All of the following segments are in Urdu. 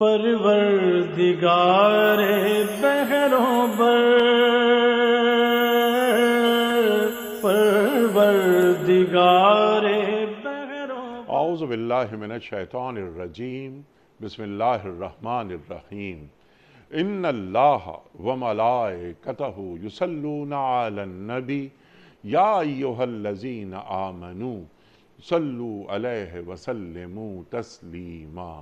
پروردگار بحروں بر، پروردگار بحروں بر۔ اعوذ باللہ من الشیطان الرجیم، بسم اللہ الرحمن الرحیم۔ ان اللہ وملائکتہ یصلون علی النبی یا ایہا الذین آمنوا صلوا علیہ وسلموا تسلیما۔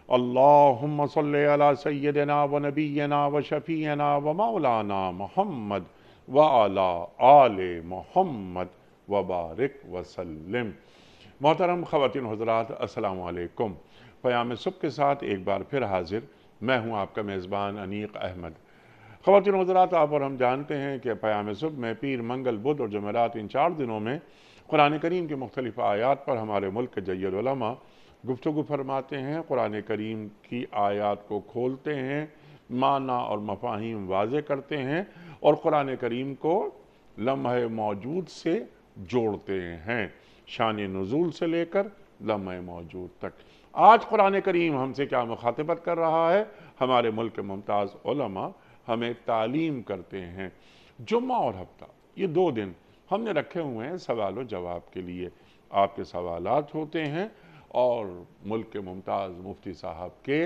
اللہم صلی علی سیدنا و نبینا و شفیعنا و مولانا محمد وعلی آل محمد وبارک وسلم۔ محترم خواتین حضرات، السلام علیکم۔ پیام صبح کے ساتھ ایک بار پھر حاضر میں ہوں آپ کا میزبان انیق احمد۔ خواتین حضرات، آپ اور ہم جانتے ہیں کہ پیام صبح میں پیر، منگل، بدھ اور جمعرات ان 4 دنوں میں قرآن کریم کی مختلف آیات پر ہمارے ملک کے جید علماء گفتگو فرماتے ہیں، قرآن کریم کی آیات کو کھولتے ہیں، معنی اور مفاہیم واضح کرتے ہیں اور قرآن کریم کو لمحہ موجود سے جوڑتے ہیں، شان نزول سے لے کر لمحہ موجود تک۔ آج قرآن کریم ہم سے کیا مخاطبت کر رہا ہے؟ ہمارے ملک کے ممتاز علماء ہمیں تعلیم کرتے ہیں۔ جمعہ اور ہفتہ، یہ 2 دن ہم نے رکھے ہوئے ہیں سوال و جواب کے لیے۔ آپ کے سوالات ہوتے ہیں اور ملک کے ممتاز مفتی صاحب کے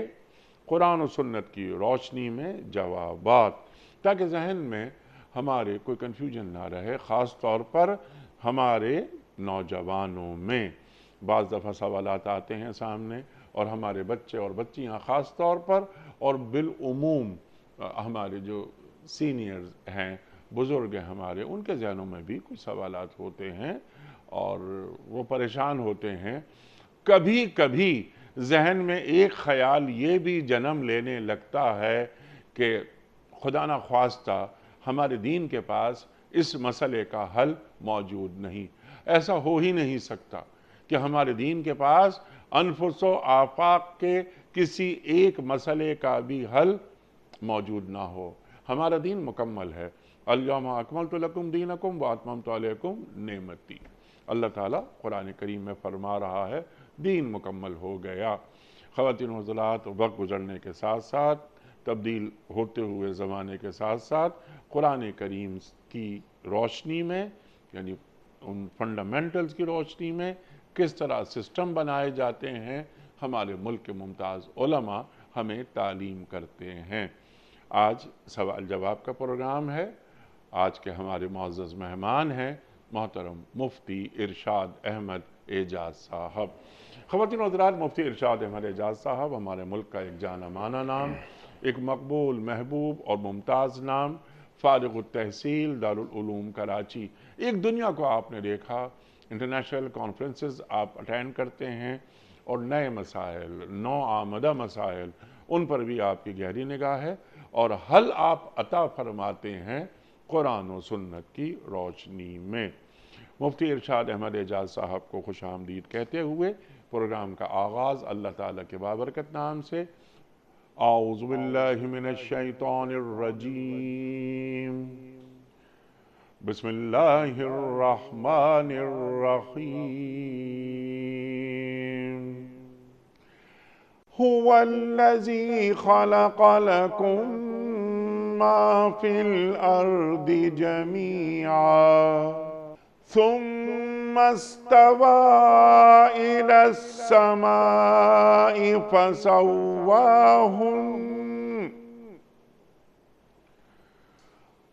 قرآن و سنت کی روشنی میں جوابات، تاکہ ذہن میں ہمارے کوئی کنفیوژن نہ رہے، خاص طور پر ہمارے نوجوانوں میں۔ بعض دفعہ سوالات آتے ہیں سامنے اور ہمارے بچے اور بچیاں خاص طور پر، اور بالعموم ہمارے جو سینئرز ہیں، بزرگ ہیں ہمارے، ان کے ذہنوں میں بھی کچھ سوالات ہوتے ہیں اور وہ پریشان ہوتے ہیں۔ کبھی کبھی ذہن میں ایک خیال یہ بھی جنم لینے لگتا ہے کہ خدا نخواستہ ہمارے دین کے پاس اس مسئلے کا حل موجود نہیں۔ ایسا ہو ہی نہیں سکتا کہ ہمارے دین کے پاس انفس و آفاق کے کسی ایک مسئلے کا بھی حل موجود نہ ہو۔ ہمارا دین مکمل ہے۔ الیوم اکملت لکم دینکم واتممت علیکم نعمتی۔ اللہ تعالیٰ قرآن کریم میں فرما رہا ہے دین مکمل ہو گیا۔ خواتین و حضرات، وقت گزرنے کے ساتھ ساتھ، تبدیل ہوتے ہوئے زمانے کے ساتھ ساتھ، قرآن کریم کی روشنی میں، یعنی ان فنڈامنٹلز کی روشنی میں کس طرح سسٹم بنائے جاتے ہیں، ہمارے ملک کے ممتاز علماء ہمیں تعلیم کرتے ہیں۔ آج سوال جواب کا پروگرام ہے۔ آج کے ہمارے معزز مہمان ہیں محترم مفتی ارشاد احمد اعجاز صاحب۔ خواتین و حضرات، مفتی ارشاد احمد اعجاز صاحب ہمارے ملک کا ایک جانا مانا نام، ایک مقبول، محبوب اور ممتاز نام، فارغ التحصیل دارالعلوم کراچی۔ ایک دنیا کو آپ نے دیکھا، انٹرنیشنل کانفرنسز آپ اٹینڈ کرتے ہیں اور نئے مسائل، نو آمدہ مسائل، ان پر بھی آپ کی گہری نگاہ ہے اور حل آپ عطا فرماتے ہیں قرآن و سنت کی روشنی میں۔ مفتی ارشاد احمد اعجاز صاحب کو خوش آمدید کہتے ہوئے پروگرام کا آغاز اللہ تعالیٰ کے بابرکت نام سے۔ اعوذ باللہ من الشیطان الرجیم، بسم اللہ الرحمن الرحیم۔ هو الذی خلق لکم ما فی الارض جمیعا ثم استوى إلى السماء فسواهن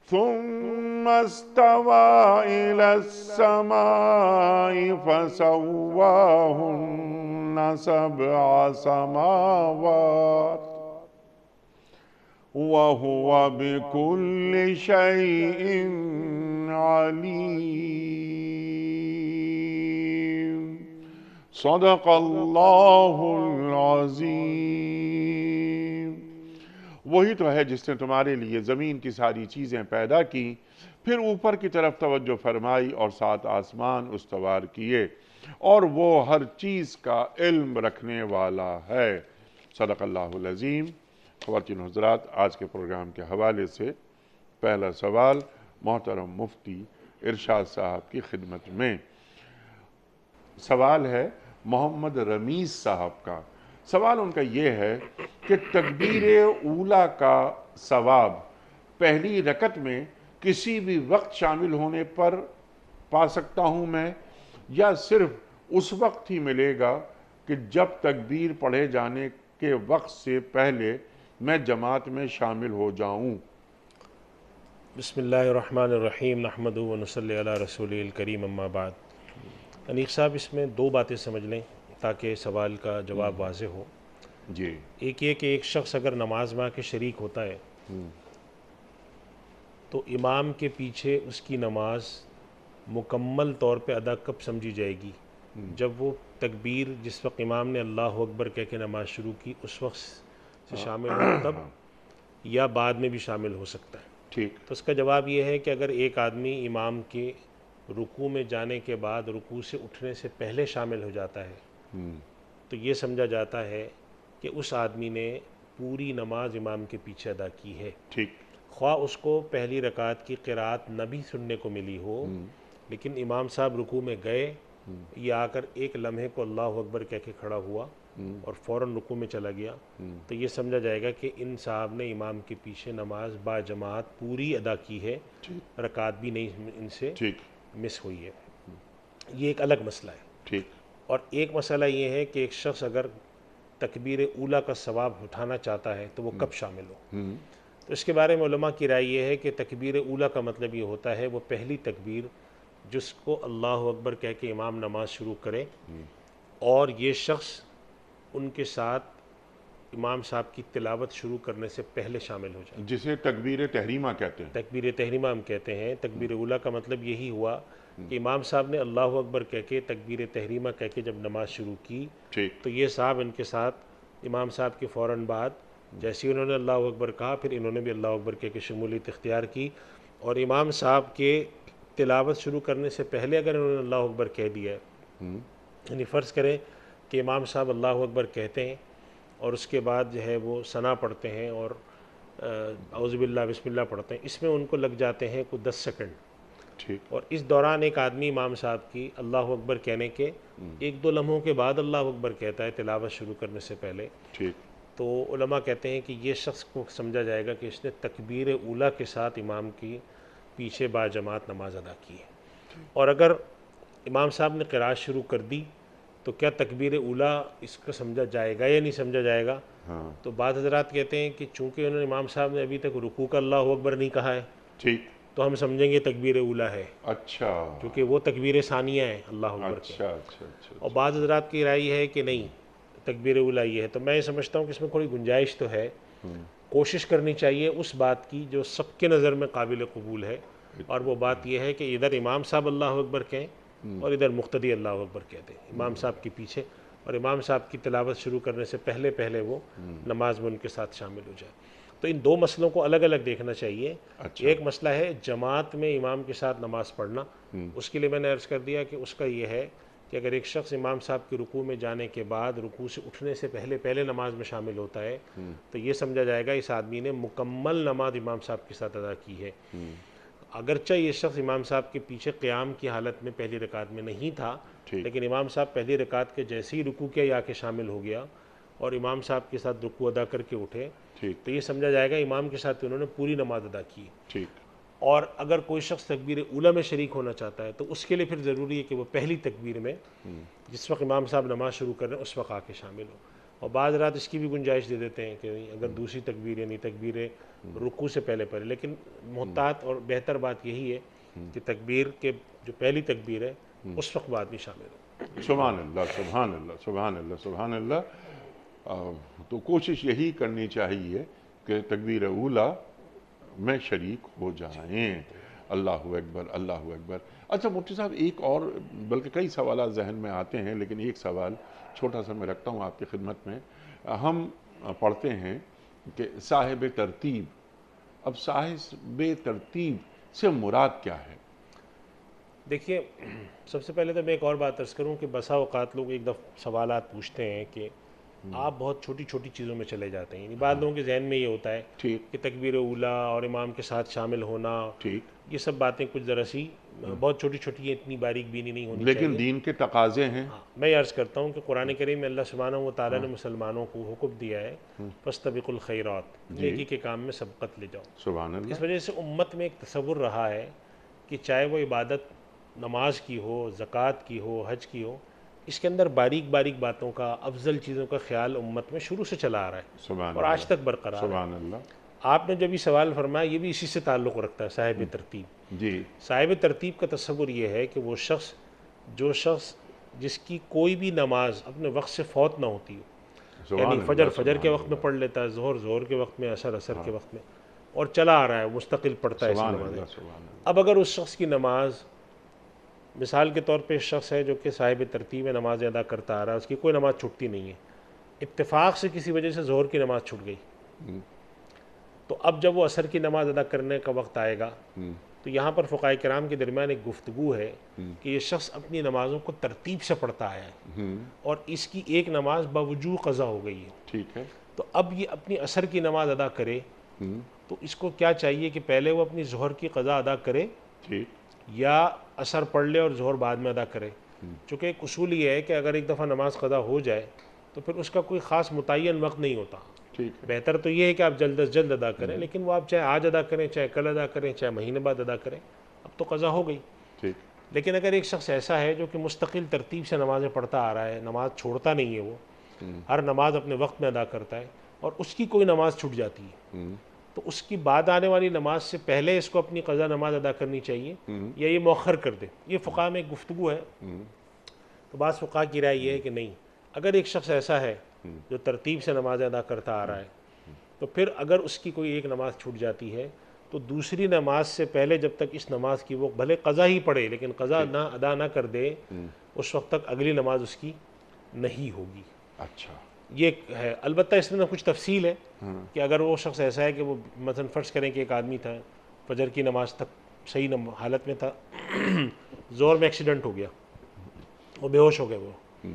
ثم استوى إلى السماء فسواهن 7 سماوات وهو بكل شيء عليم۔ صدق اللہ العظیم۔ وہی تو ہے جس نے تمہارے لیے زمین کی ساری چیزیں پیدا کی، پھر اوپر کی طرف توجہ فرمائی اور 7 آسمان استوار کیے، اور وہ ہر چیز کا علم رکھنے والا ہے۔ صدق اللہ العظیم۔ خواتین و حضرات، آج کے پروگرام کے حوالے سے پہلا سوال محترم مفتی ارشاد صاحب کی خدمت میں۔ سوال ہے محمد رمیز صاحب کا۔ سوال ان کا یہ ہے کہ تکبیر اولا کا ثواب پہلی رکعت میں کسی بھی وقت شامل ہونے پر پا سکتا ہوں میں، یا صرف اس وقت ہی ملے گا کہ جب تکبیر پڑھے جانے کے وقت سے پہلے میں جماعت میں شامل ہو جاؤں؟ بسم اللہ الرحمن الرحیم، نحمدہ و نصلی علی رسول الکریم، اما بعد۔ انیق صاحب، اس میں دو باتیں سمجھ لیں تاکہ سوال کا جواب واضح ہو۔ جی ایک یہ کہ ایک شخص اگر نماز میں آ کے شریک ہوتا ہے تو امام کے پیچھے اس کی نماز مکمل طور پہ ادا کب سمجھی جائے گی؟ جب وہ تکبیر جس وقت امام نے اللہ اکبر کہہ کے نماز شروع کی اس وقت سے شامل ہو تب، یا بعد میں بھی شامل ہو سکتا ہے؟ ٹھیک، تو اس کا جواب یہ ہے کہ اگر ایک آدمی امام کے رکوع میں جانے کے بعد رکوع سے اٹھنے سے پہلے شامل ہو جاتا ہے تو یہ سمجھا جاتا ہے کہ اس آدمی نے پوری نماز امام کے پیچھے ادا کی ہے، ٹھیک، خواہ اس کو پہلی رکعت کی قرات نہ بھی سننے کو ملی ہو، لیکن امام صاحب رکوع میں گئے، یہ آ کر ایک لمحے کو اللہ اکبر کہہ کے کھڑا ہوا اور فوراً رکوع میں چلا گیا، تو یہ سمجھا جائے گا کہ ان صاحب نے امام کے پیچھے نماز با جماعت پوری ادا کی ہے، رکعت بھی نہیں ان سے ٹھیک، مس ہوئی ہے۔ یہ ایک الگ مسئلہ ہے۔ ٹھیک، اور ایک مسئلہ یہ ہے کہ ایک شخص اگر تکبیر اولا کا ثواب اٹھانا چاہتا ہے تو وہ کب شامل ہو؟ تو اس کے بارے میں علماء کی رائے یہ ہے کہ تکبیر اولا کا مطلب یہ ہوتا ہے وہ پہلی تکبیر جس کو اللہ اکبر کہہ کے امام نماز شروع کرے اور یہ شخص ان کے ساتھ امام صاحب کی تلاوت شروع کرنے سے پہلے شامل ہو جائے، جسے تکبیر تحریمہ کہتے ہیں۔ تکبیر تحریمہ ہم کہتے ہیں۔ تکبیر اولا کا مطلب یہی ہوا کہ امام صاحب نے اللہ اکبر کہہ کے تکبیر تحریمہ کہہ کے جب نماز شروع کی ٹھیک، تو یہ صاحب ان کے ساتھ امام صاحب کے فوراً بعد جیسے انہوں نے اللہ اکبر کہا پھر انہوں نے بھی اللہ اکبر کہہ کے شمولیت اختیار کی، اور امام صاحب کے تلاوت شروع کرنے سے پہلے اگر انہوں نے اللہ اکبر کہہ دیا ہے، یعنی فرض کریں کہ امام صاحب اللہ اکبر کہتے ہیں اور اس کے بعد جو ہے وہ ثنا پڑھتے ہیں اور اعوذ باللہ بسم اللہ پڑھتے ہیں، اس میں ان کو لگ جاتے ہیں کوئی 10 سیکنڈ، ٹھیک، اور اس دوران ایک آدمی امام صاحب کی اللہ اکبر کہنے کے ایک دو لمحوں کے بعد اللہ اکبر کہتا ہے تلاوت شروع کرنے سے پہلے، ٹھیک، تو علماء کہتے ہیں کہ یہ شخص کو سمجھا جائے گا کہ اس نے تکبیر اولا کے ساتھ امام کی پیچھے با جماعت نماز ادا کی ہے۔ اور اگر امام صاحب نے قرات شروع کر دی تو کیا تکبیر اولا اس کو سمجھا جائے گا یا نہیں سمجھا جائے گا؟ ہاں، تو بعض حضرات کہتے ہیں کہ چونکہ انہوں نے امام صاحب نے ابھی تک رکوع کا اللہ اکبر نہیں کہا ہے ٹھیک، تو ہم سمجھیں گے تکبیر اولا ہے، اچھا، کیونکہ وہ تکبیر ثانیہ ہے اللہ اکبر کے۔ اچھا، اچھا، اچھا، اور بعض حضرات کی رائے ہے کہ نہیں، تکبیر اولا یہ ہے۔ تو میں یہ سمجھتا ہوں کہ اس میں تھوڑی گنجائش تو ہے، کوشش کرنی چاہیے اس بات کی جو سب کے نظر میں قابل قبول ہے، اور وہ بات یہ ہے کہ ادھر امام صاحب اللہ اکبر کہیں اور ادھر مقتدی اللہ اکبر کہتے ہیں امام صاحب کے پیچھے، اور امام صاحب کی تلاوت شروع کرنے سے پہلے پہلے وہ نماز میں ان کے ساتھ شامل ہو جائے۔ تو ان دو مسئلوں کو الگ الگ دیکھنا چاہیے۔ اچھا، ایک مسئلہ ہے جماعت میں امام کے ساتھ نماز پڑھنا، اس کے لیے میں نے عرض کر دیا کہ اس کا یہ ہے کہ اگر ایک شخص امام صاحب کی رکوع میں جانے کے بعد رکوع سے اٹھنے سے پہلے پہلے نماز میں شامل ہوتا ہے تو یہ سمجھا جائے گا اس آدمی نے مکمل نماز امام صاحب کے ساتھ ادا کی ہے، اگرچہ یہ شخص امام صاحب کے پیچھے قیام کی حالت میں پہلی رکعت میں نہیں تھا، ٹھیک، لیکن امام صاحب پہلی رکعت کے جیسے ہی رکوع کیا یا کے شامل ہو گیا اور امام صاحب کے ساتھ رکوع ادا کر کے اٹھے ٹھیک، تو یہ سمجھا جائے گا امام کے ساتھ انہوں نے پوری نماز ادا کی۔ ٹھیک، اور اگر کوئی شخص تکبیر اولا میں شریک ہونا چاہتا ہے تو اس کے لیے پھر ضروری ہے کہ وہ پہلی تکبیر میں جس وقت امام صاحب نماز شروع کر رہے ہیں اس وقت آ کے شامل ہو، اور بعض رات اس کی بھی گنجائش دے دیتے ہیں کہ اگر دوسری تکبیر یعنی تکبیر رکوع سے پہلے پہلے، لیکن محتاط اور بہتر بات یہی ہے کہ تکبیر کے جو پہلی تکبیر ہے اس وقت بعد میں شامل ہو۔ سبحان اللہ، سبحان اللہ، سبحان اللہ، سبحان اللہ۔ تو کوشش یہی کرنی چاہیے کہ تکبیر اولا میں شریک ہو جائیں۔ اللہ اکبر، اللہ اکبر۔ اچھا مفتی صاحب، ایک اور بلکہ کئی سوالات ذہن میں آتے ہیں، لیکن ایک سوال چھوٹا سا میں رکھتا ہوں آپ کی خدمت میں۔ ہم پڑھتے ہیں کہ صاحب ترتیب، اب صاحب ترتیب سے مراد کیا ہے؟ دیکھیے، سب سے پہلے تو میں ایک اور بات عرض کروں کہ بسا اوقات لوگ ایک دفعہ سوالات پوچھتے ہیں کہ آپ بہت چھوٹی چھوٹی چیزوں میں چلے جاتے ہیں. یعنی بعض لوگوں کے ذہن میں یہ ہوتا ہے ٹھیک کہ تکبیر اولیٰ اور امام کے ساتھ شامل ہونا، ٹھیک. یہ سب باتیں کچھ ذرا سی بہت چھوٹی چھوٹی ہیں، اتنی باریک بینی نہیں ہونی لیکن چاہیے. دین کے تقاضے ہیں. میں یہ عرض کرتا ہوں کہ قرآن کریم میں اللہ سبحانہ و تعالیٰ نے مسلمانوں کو حکم دیا ہے فاستبقوا الخیرات، نیکی کے کام میں سبقت لے جاؤ. سبحان اللہ. اس وجہ سے امت میں ایک تصور رہا ہے کہ چاہے وہ عبادت نماز کی ہو، زکوٰۃ کی ہو، حج کی ہو، اس کے اندر باریک باریک باتوں کا، افضل چیزوں کا خیال امت میں شروع سے چلا آ رہا ہے سبحان اور آج تک برقرار ہے. سبحان اللہ. آپ نے جب یہ سوال فرمایا، یہ بھی اسی سے تعلق رکھتا ہے، صاحب ترتیب. جی صاحب ترتیب کا تصور یہ ہے کہ وہ شخص جس کی کوئی بھی نماز اپنے وقت سے فوت نہ ہوتی ہو، یعنی فجر کے وقت میں پڑھ لیتا ہے، ظہر کے وقت میں، عصر کے وقت میں، اور چلا آ رہا ہے، مستقل پڑھتا ہے ایسی نمازیں. اب اگر اس شخص کی نماز، مثال کے طور پہ شخص ہے جو کہ صاحب ترتیب نمازیں ادا کرتا آ رہا ہے، اس کی کوئی نماز چھوٹتی نہیں ہے، اتفاق سے کسی وجہ سے ظہر کی نماز چھوٹ گئی، تو اب جب وہ عصر کی نماز ادا کرنے کا وقت آئے گا تو یہاں پر فقہاء کرام کے درمیان ایک گفتگو ہے کہ یہ شخص اپنی نمازوں کو ترتیب سے پڑھتا آیا ہے اور اس کی ایک نماز باوجود قضا ہو گئی ہے. ٹھیک ہے. تو اب یہ اپنی عصر کی نماز ادا کرے تو اس کو کیا چاہیے کہ پہلے وہ اپنی ظہر کی قضا ادا کرے یا عصر پڑھ لے اور ظہر بعد میں ادا کرے. چونکہ ایک اصول یہ ہے کہ اگر ایک دفعہ نماز قضا ہو جائے تو پھر اس کا کوئی خاص متعین وقت نہیں ہوتا. بہتر تو یہ ہے کہ آپ جلد از جلد ادا کریں، لیکن وہ آپ چاہے آج ادا کریں، چاہے کل ادا کریں، چاہے مہینے بعد ادا کریں، اب تو قضا ہو گئی. لیکن اگر ایک شخص ایسا ہے جو کہ مستقل ترتیب سے نمازیں پڑھتا آ رہا ہے، نماز چھوڑتا نہیں ہے، وہ ہر نماز اپنے وقت میں ادا کرتا ہے اور اس کی کوئی نماز چھوٹ جاتی ہے تو اس کی بعد آنے والی نماز سے پہلے اس کو اپنی قضا نماز ادا کرنی چاہیے یا یہ مؤخر کر دے. یہ فقہاء میں ایک گفتگو ہے. تو بعض فقہاء کی رائے یہ ہے کہ نہیں، اگر ایک شخص ایسا ہے جو ترتیب سے نماز ادا کرتا آ رہا ہے تو پھر اگر اس کی کوئی ایک نماز چھوٹ جاتی ہے تو دوسری نماز سے پہلے جب تک اس نماز کی وہ بھلے قضا ہی پڑھے لیکن قضا نہ ادا نہ کر دے، اس وقت تک اگلی نماز اس کی نہیں ہوگی. اچھا یہ ہے. البتہ اس میں کچھ تفصیل ہے کہ اگر وہ شخص ایسا ہے کہ وہ مثلا فرض کریں کہ ایک آدمی تھا، فجر کی نماز تک صحیح حالت میں تھا، زور میں ایکسیڈنٹ ہو گیا، وہ بے ہوش ہو گئے، وہ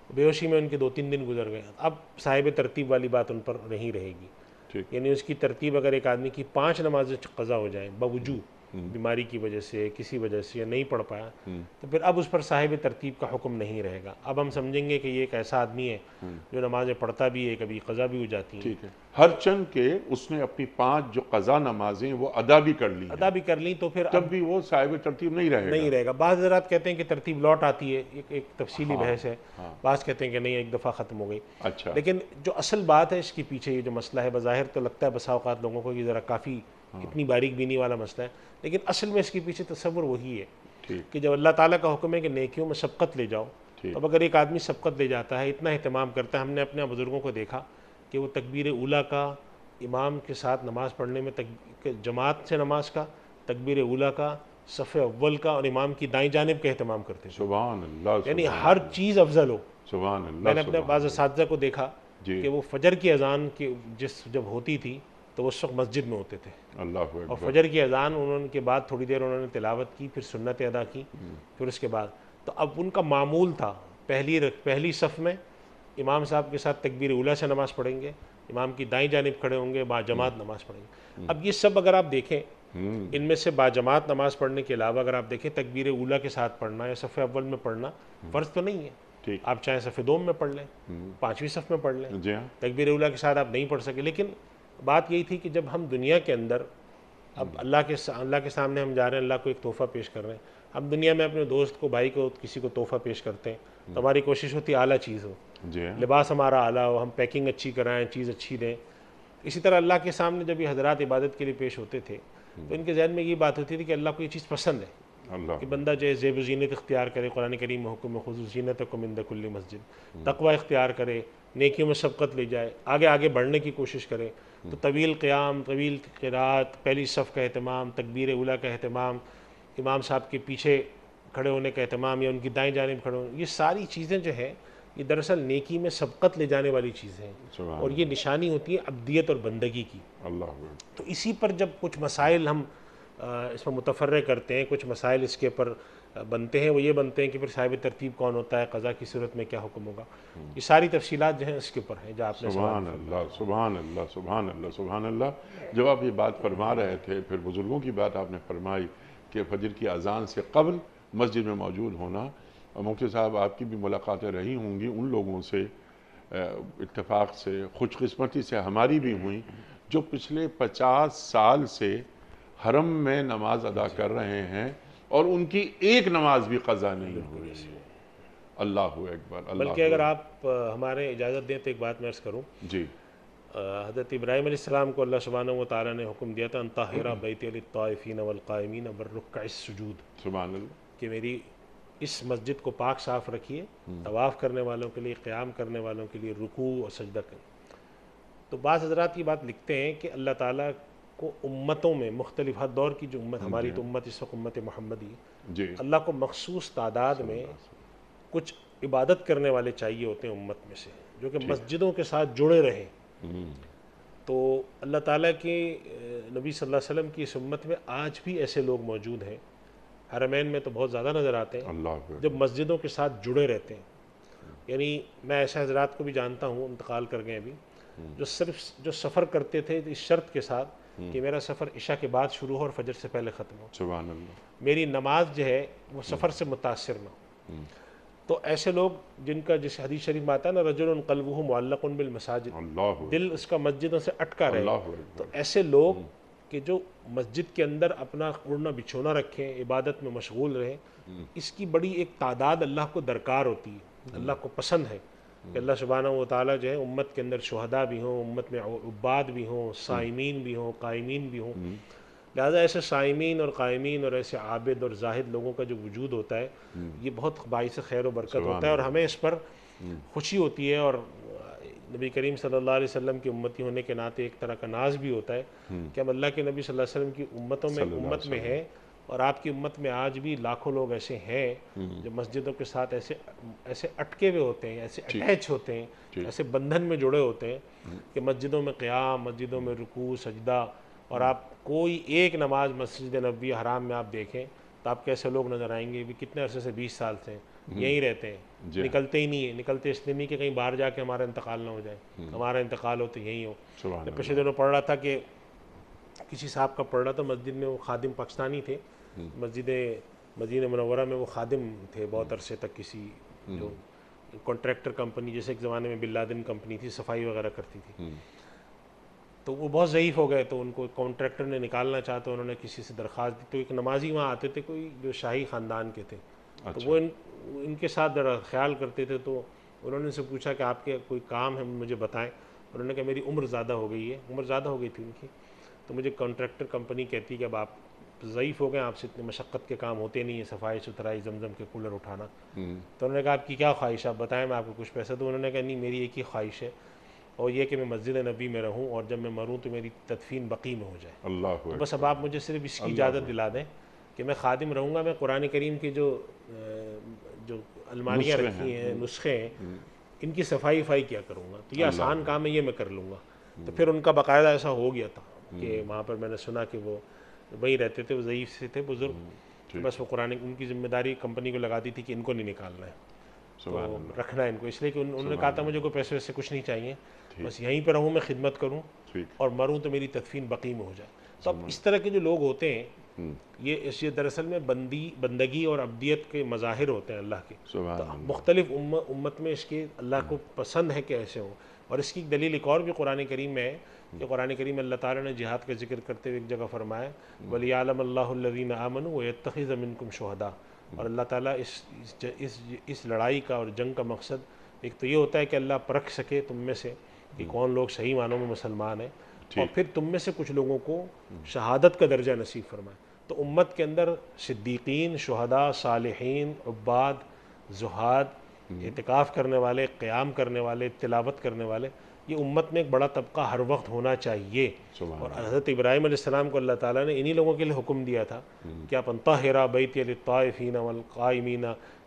بے ہوشی میں ان کے 2-3 دن گزر گئے. اب صاحب ترتیب والی بات ان پر نہیں رہے گی. یعنی اس کی ترتیب اگر ایک آدمی کی 5 نمازیں قضا ہو جائیں باوجود بیماری کی وجہ سے، کسی وجہ سے، یا نہیں پڑھ پایا، تو پھر اب اس پر صاحب ترتیب کا حکم نہیں رہے گا. اب ہم سمجھیں گے کہ یہ ایک ایسا آدمی ہے جو نمازیں پڑھتا بھی ہے، کبھی قضا بھی ہو جاتی ہیں. ٹھیک ہے. ہر چند کے اس نے اپنی 5 جو قضا نمازیں وہ ادا بھی کر لی تو پھر تب بھی وہ صاحب ترتیب نہیں رہے گا. بعض حضرات کہتے ہیں کہ ترتیب لوٹ آتی ہے، ایک تفصیلی بحث ہے. بعض کہتے ہیں کہ نہیں، ایک دفعہ ختم ہو گئی. اچھا. لیکن جو اصل بات ہے اس کے پیچھے یہ جو مسئلہ ہے، بظاہر تو لگتا ہے بسا اوقات لوگوں کو یہ ذرا کافی اتنی باریک بینی والا مسئلہ ہے، لیکن اصل میں اس کے پیچھے تصور وہی ہے کہ جب اللہ تعالیٰ کا حکم ہے کہ نیکیوں میں سبقت لے جاؤ، اب اگر ایک آدمی سبقت لے جاتا ہے، اتنا اہتمام کرتا ہے، ہم نے اپنے بزرگوں کو دیکھا کہ وہ تکبیر اولیٰ کا امام کے ساتھ نماز پڑھنے میں، جماعت سے نماز کا، تکبیر اولیٰ کا، صف اول کا اور امام کی دائیں جانب کا اہتمام کرتے تھے. سبحان اللہ. یعنی ہر چیز افضل ہو. سبحان اللہ. میں نے اپنے بعض اساتذہ کو دیکھا کہ وہ فجر کی اذان کی جب ہوتی تھی تو وہ اس وقت مسجد میں ہوتے تھے، اور فجر کی اذان انہوں کے بعد تھوڑی دیر انہوں نے تلاوت کی، پھر سنت ادا کی، پھر اس کے بعد تو اب ان کا معمول تھا پہلی صف میں امام صاحب کے ساتھ تکبیر اولیٰ سے نماز پڑھیں گے، امام کی دائیں جانب کھڑے ہوں گے، با جماعت نماز پڑھیں گے. اب یہ سب اگر آپ دیکھیں، ان میں سے با جماعت نماز پڑھنے کے علاوہ اگر آپ دیکھیں تکبیر اولیٰ کے ساتھ پڑھنا یا صف اول میں پڑھنا فرض تو نہیں ہے. آپ چاہے صف دوم میں پڑھ لیں، 5ویں صف میں پڑھ لیں، تکبیر اولیٰ کے ساتھ آپ نہیں پڑھ سکے. لیکن بات یہی تھی کہ جب ہم دنیا کے اندر اب اللہ کے سامنے ہم جا رہے ہیں، اللہ کو ایک تحفہ پیش کر رہے ہیں، ہم دنیا میں اپنے دوست کو، بھائی کو، کسی کو تحفہ پیش کرتے ہیں تو ہماری کوشش ہوتی ہے اعلیٰ چیز ہو، لباس ہمارا اعلیٰ ہو، ہم پیکنگ اچھی کرائیں، چیز اچھی دیں. اسی طرح اللہ کے سامنے جب یہ حضرات عبادت کے لیے پیش ہوتے تھے تو ان کے ذہن میں یہ بات ہوتی تھی کہ اللہ کو یہ چیز پسند ہے کہ بندہ جو ہے زیب و زینت اختیار کرے. قرآن کریم میں حکم خذوا زینتکم عند کل مسجد، تقوی اختیار کرے، نیکیوں میں سبقت لے جائے، آگے بڑھنے کی کوشش کرے. تو طویل قیام، طویل قرات، پہلی صف کا اہتمام، تکبیر اولیٰ کا اہتمام، امام صاحب کے پیچھے کھڑے ہونے کا اہتمام یا ان کی دائیں جانب کھڑے ہونے، یہ ساری چیزیں جو ہیں یہ دراصل نیکی میں سبقت لے جانے والی چیزیں ہیں اور یہ نشانی ہوتی ہے عبدیت اور بندگی کی. تو اسی پر جب کچھ مسائل ہم اس میں متفرع کرتے ہیں، کچھ مسائل اس کے پر بنتے ہیں وہ یہ بنتے ہیں کہ پھر صاحب ترتیب کون ہوتا ہے، قضا کی صورت میں کیا حکم ہوگا، یہ ساری تفصیلات جو ہیں اس کے اوپر ہیں جو آپ نے سوال سبحان اللہ سبحان اللہ سبحان اللہ سبحان اللہ۔ جب آپ یہ بات فرما رہے تھے، پھر بزرگوں کی بات آپ نے فرمائی کہ فجر کی اذان سے قبل مسجد میں موجود ہونا، اور مفتی صاحب آپ کی بھی ملاقاتیں رہی ہوں گی ان لوگوں سے، اتفاق سے خوش قسمتی سے ہماری بھی ہوئیں، جو پچھلے 50 سال سے حرم میں نماز ادا کر رہے ہیں اور ان کی ایک نماز بھی قضا نہیں ہوئی۔ اللہ اکبر اللہ بلکہ اگر آپ ہمارے اجازت دیں تو ایک بات میں عرض کروں، جی حضرت ابراہیم علیہ السلام کو اللہ سبحانہ و تعالیٰ نے حکم دیا تھا ان طاہرا بیتی للطائفین والقائمین والرکع السجود، سبحان اللہ کہ میری اس مسجد کو پاک صاف رکھیے، طواف کرنے والوں کے لیے، قیام کرنے والوں کے لیے، رکوع اور سجدہ کریں۔ تو بعض حضرات یہ بات لکھتے ہیں کہ اللہ تعالیٰ کو امتوں میں مختلف ہر دور کی جو امت، ہماری تو امت اس وقت امت محمدی، جی اللہ کو مخصوص تعداد میں کچھ عبادت کرنے والے چاہیے ہوتے ہیں امت میں سے، جو کہ مسجدوں کے ساتھ جڑے رہیں۔ تو اللہ تعالیٰ کے نبی صلی اللہ علیہ وسلم کی اس امت میں آج بھی ایسے لوگ موجود ہیں، حرمین میں تو بہت زیادہ نظر آتے ہیں، اللہ اکبر جب مسجدوں کے ساتھ جڑے رہتے ہیں۔ یعنی میں ایسے حضرات کو بھی جانتا ہوں، انتقال کر گئے ابھی، جو سفر کرتے تھے اس شرط کے ساتھ کہ میرا سفر عشاء کے بعد شروع ہو اور فجر سے پہلے ختم ہو، سبحان اللہ میری نماز جو ہے وہ سفر سے متاثر نہ ہو۔ تو ایسے لوگ جن کا جیسے حدیث شریف میں آتا ہے نا، رجل قلبہ معلق بالمساجد، اللہ دل اس کا مسجدوں سے اٹکا رہے، اللہ تو ایسے لوگ کہ جو مسجد کے اندر اپنا اڑنا بچھونا رکھیں، عبادت میں مشغول رہیں، اس کی بڑی ایک تعداد اللہ کو درکار ہوتی ہے، اللہ کو پسند ہے کہ اللہ سبحانہ و تعالیٰ جو ہے امت کے اندر شہداء بھی ہوں، امت میں عباد بھی ہوں، صائمین بھی ہوں، قائمین بھی ہوں۔ لہٰذا ایسے صائمین اور قائمین اور ایسے عابد اور زاہد لوگوں کا جو وجود ہوتا ہے، یہ بہت باعث خیر و برکت ہوتا ہے، اور ہمیں اس پر خوشی ہوتی ہے، اور نبی کریم صلی اللہ علیہ وسلم کی امتی ہونے کے ناطے ایک طرح کا ناز بھی ہوتا ہے کہ ہم اللہ کے نبی صلی اللہ علیہ وسلم کی امت میں ہیں، اور آپ کی امت میں آج بھی لاکھوں لوگ ایسے ہیں جو مسجدوں کے ساتھ ایسے اٹکے ہوئے ہوتے ہیں، ایسے اٹیچ ہوتے ہیں، ایسے بندھن میں جڑے ہوتے ہیں کہ مسجدوں میں قیام، مسجدوں میں رکوع سجدہ، اور آپ کوئی ایک نماز مسجد نبوی حرام میں آپ دیکھیں تو آپ کیسے لوگ نظر آئیں گے، بھی کتنے عرصے سے 20 سال سے یہیں رہتے ہیں، نکلتے ہی نہیں ہیں، نکلتے اس لیے نہیں کہ کہیں باہر جا کے ہمارا انتقال نہ ہو جائے، ہمارا انتقال ہو تو یہیں ہو۔ میں پچھلے دنوں پڑھ رہا تھا کہ کسی صاحب کا پڑھ رہا تھا، مسجد میں وہ خادم پاکستانی تھے، مدینہ منورہ میں وہ خادم تھے بہت عرصے تک، کسی جو کانٹریکٹر کمپنی، جیسے ایک زمانے میں بن لادن کمپنی تھی، صفائی وغیرہ کرتی تھی، تو وہ بہت ضعیف ہو گئے، تو ان کو کانٹریکٹر نے نکالنا چاہا تو انہوں نے کسی سے درخواست دی، تو ایک نمازی وہاں آتے تھے کوئی جو شاہی خاندان کے تھے، تو وہ ان کے ساتھ ذرا خیال کرتے تھے، تو انہوں نے ان سے پوچھا کہ آپ کے کوئی کام ہے مجھے بتائیں، انہوں نے کہا میری عمر زیادہ ہو گئی ہے، عمر زیادہ ہو گئی تھی ان کی، تو مجھے کانٹریکٹر کمپنی کہتی ہے کہ اب آپ ضعیف ہو گئے، آپ سے اتنی مشقت کے کام ہوتے نہیں ہیں، صفائی ستھرائی، زمزم کے کولر اٹھانا، تو انہوں نے کہا آپ کی کیا خواہش ہے، آپ بتائیں میں آپ کو کچھ پیسہ دوں۔ انہوں نے کہا نہیں، میری ایک ہی خواہش ہے، اور یہ کہ میں مسجد نبی میں رہوں، اور جب میں مروں تو میری تدفین بقیع میں ہو جائے، اللہ تو بس اب آپ مجھے صرف اس کی اجازت دلا دیں کہ میں خادم رہوں گا، میں قرآن کریم کی جو الماریاں رکھی ہیں، نسخے ہیں، ان کی صفائی کیا کروں گا، تو یہ آسان کام ہے، یہ میں کر لوں گا۔ تو پھر ان کا باقاعدہ ایسا ہو گیا تھا کہ وہاں پر میں نے سنا کہ وہ وہیں رہتے تھے، وہ ضعیف سے تھے بزرگ، بس وہ قرآن ان کی ذمہ داری کمپنی کو لگا دی تھی کہ ان کو نہیں نکالنا ہے، تو رکھنا ہے ان کو، اس لیے کہ انہوں نے کہا تھا مجھے کوئی پیسے ویسے کچھ نہیں چاہیے، بس یہیں پہ رہوں، میں خدمت کروں اور مروں تو میری تدفین بقیع میں ہو جائے۔ تو اب اس طرح کے جو لوگ ہوتے ہیں، یہ دراصل میں بندگی اور عبدیت کے مظاہر ہوتے ہیں اللہ کے، تو مختلف امت میں اس کے اللہ کو پسند ہے کہ ایسے ہوں، اور اس کی دلیل ایک اور بھی قرآن کریم میں ہے کہ قرآن کریم میں اللہ تعالیٰ نے جہاد کا ذکر کرتے ہوئے ایک جگہ فرمایا وَلِيَعْلَمَ اللَّهُ الَّذِينَ آمَنُوا وَيَتَّخِذَ مِنكُمْ شُهَدَاءَ، اور اللہ تعالیٰ اس لڑائی کا اور جنگ کا مقصد ایک تو یہ ہوتا ہے کہ اللہ پرکھ سکے تم میں سے کہ کون لوگ صحیح معنوں میں مسلمان ہیں، اور پھر تم میں سے کچھ لوگوں کو شہادت کا درجہ نصیب فرمائے۔ تو امت کے اندر صدیقین، شہداء، صالحین، عباد، زہاد، اعتکاف کرنے والے، قیام کرنے والے، تلاوت کرنے والے، یہ امت میں ایک بڑا طبقہ ہر وقت ہونا چاہیے۔ اور حضرت ابراہیم علیہ السلام کو اللہ تعالیٰ نے انہی لوگوں کے لیے حکم دیا تھا کہ آپ طاہرا بیتی للطائفین والقائمین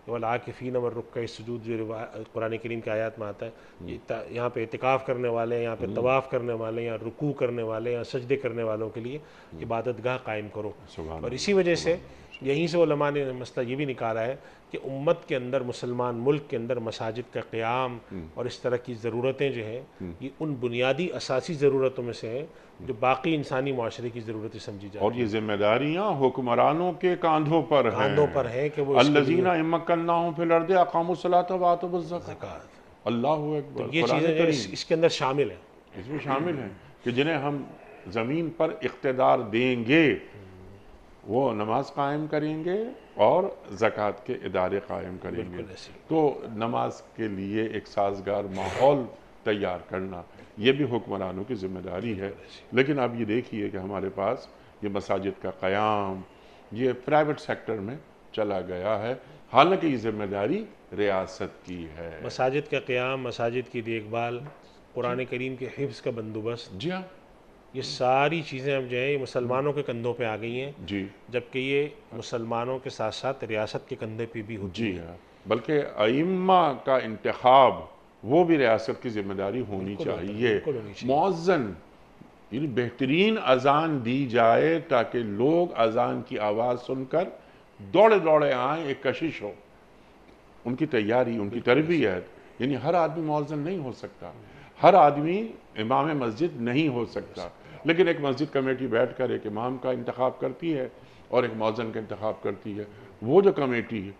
والعاکفین والرکع السجود، جو قرآن کریم کی آیات میں آتا ہے، یہاں پہ اعتکاف کرنے والے، یہاں پہ طواف کرنے والے، یا رکوع کرنے والے، یا سجدے کرنے والوں کے لیے عبادت گاہ قائم کرو۔ اور اسی وجہ سے یہیں سے علماء نے مسئلہ یہ بھی نکالا ہے کہ امت کے اندر، مسلمان ملک کے اندر مساجد کا قیام اور اس طرح کی ضرورتیں جو ہیں یہ ان بنیادی اساسی ضرورتوں میں سے ہیں جو باقی انسانی معاشرے کی ضرورتیں سمجھی جاتی اور یہ ذمہ داریاں حکمرانوں کے کاندھوں پر ہیں، کاندھوں پر ہیں کہ وہ اس کے الذین امکناہم فی الارض اقاموا الصلاۃ وآتوا الزکاۃ۔ زکوٰۃ، اللہ اکبر، یہ قرآن چیزیں جو کریم اس کے اندر شامل ہیں۔ اس میں شامل ہیں کہ جنہیں ہم زمین پر اقتدار دیں گے وہ نماز قائم کریں گے اور زکوٰۃ کے ادارے قائم کریں گے۔ بالکل ایسی تو نماز کے لیے ایک سازگار ماحول تیار کرنا یہ بھی حکمرانوں کی ذمہ داری ہے۔ لیکن اب یہ دیکھیے کہ ہمارے پاس یہ مساجد کا قیام یہ پرائیویٹ سیکٹر میں چلا گیا ہے، حالانکہ یہ ذمہ داری ریاست کی ہے۔ مساجد کا قیام، مساجد کی دیکھ بھال، قرآن کریم کے حفظ کا بندوبست، جی ہاں، یہ ساری چیزیں اب جو ہیں یہ مسلمانوں کے کندھوں پہ آ گئی ہیں، جی جبکہ یہ مسلمانوں کے ساتھ ساتھ ریاست کے کندھے پہ بھی ہوتی جی ہاں، بلکہ ائمہ کا انتخاب وہ بھی ریاست کی ذمہ داری ہونی چاہیے۔ بالکل ہونی چاہیے۔ مؤذن یعنی بہترین اذان دی جائے تاکہ لوگ اذان کی آواز سن کر دوڑے دوڑے آئیں، ایک کشش ہو، ان کی تیاری، ان کی تربیت۔ یعنی ہر آدمی مؤذن نہیں ہو سکتا، ہر آدمی امام مسجد نہیں ہو سکتا، لیکن ایک مسجد کمیٹی بیٹھ کر ایک امام کا انتخاب کرتی ہے اور ایک مؤذن کا انتخاب کرتی ہے۔ وہ جو کمیٹی ہے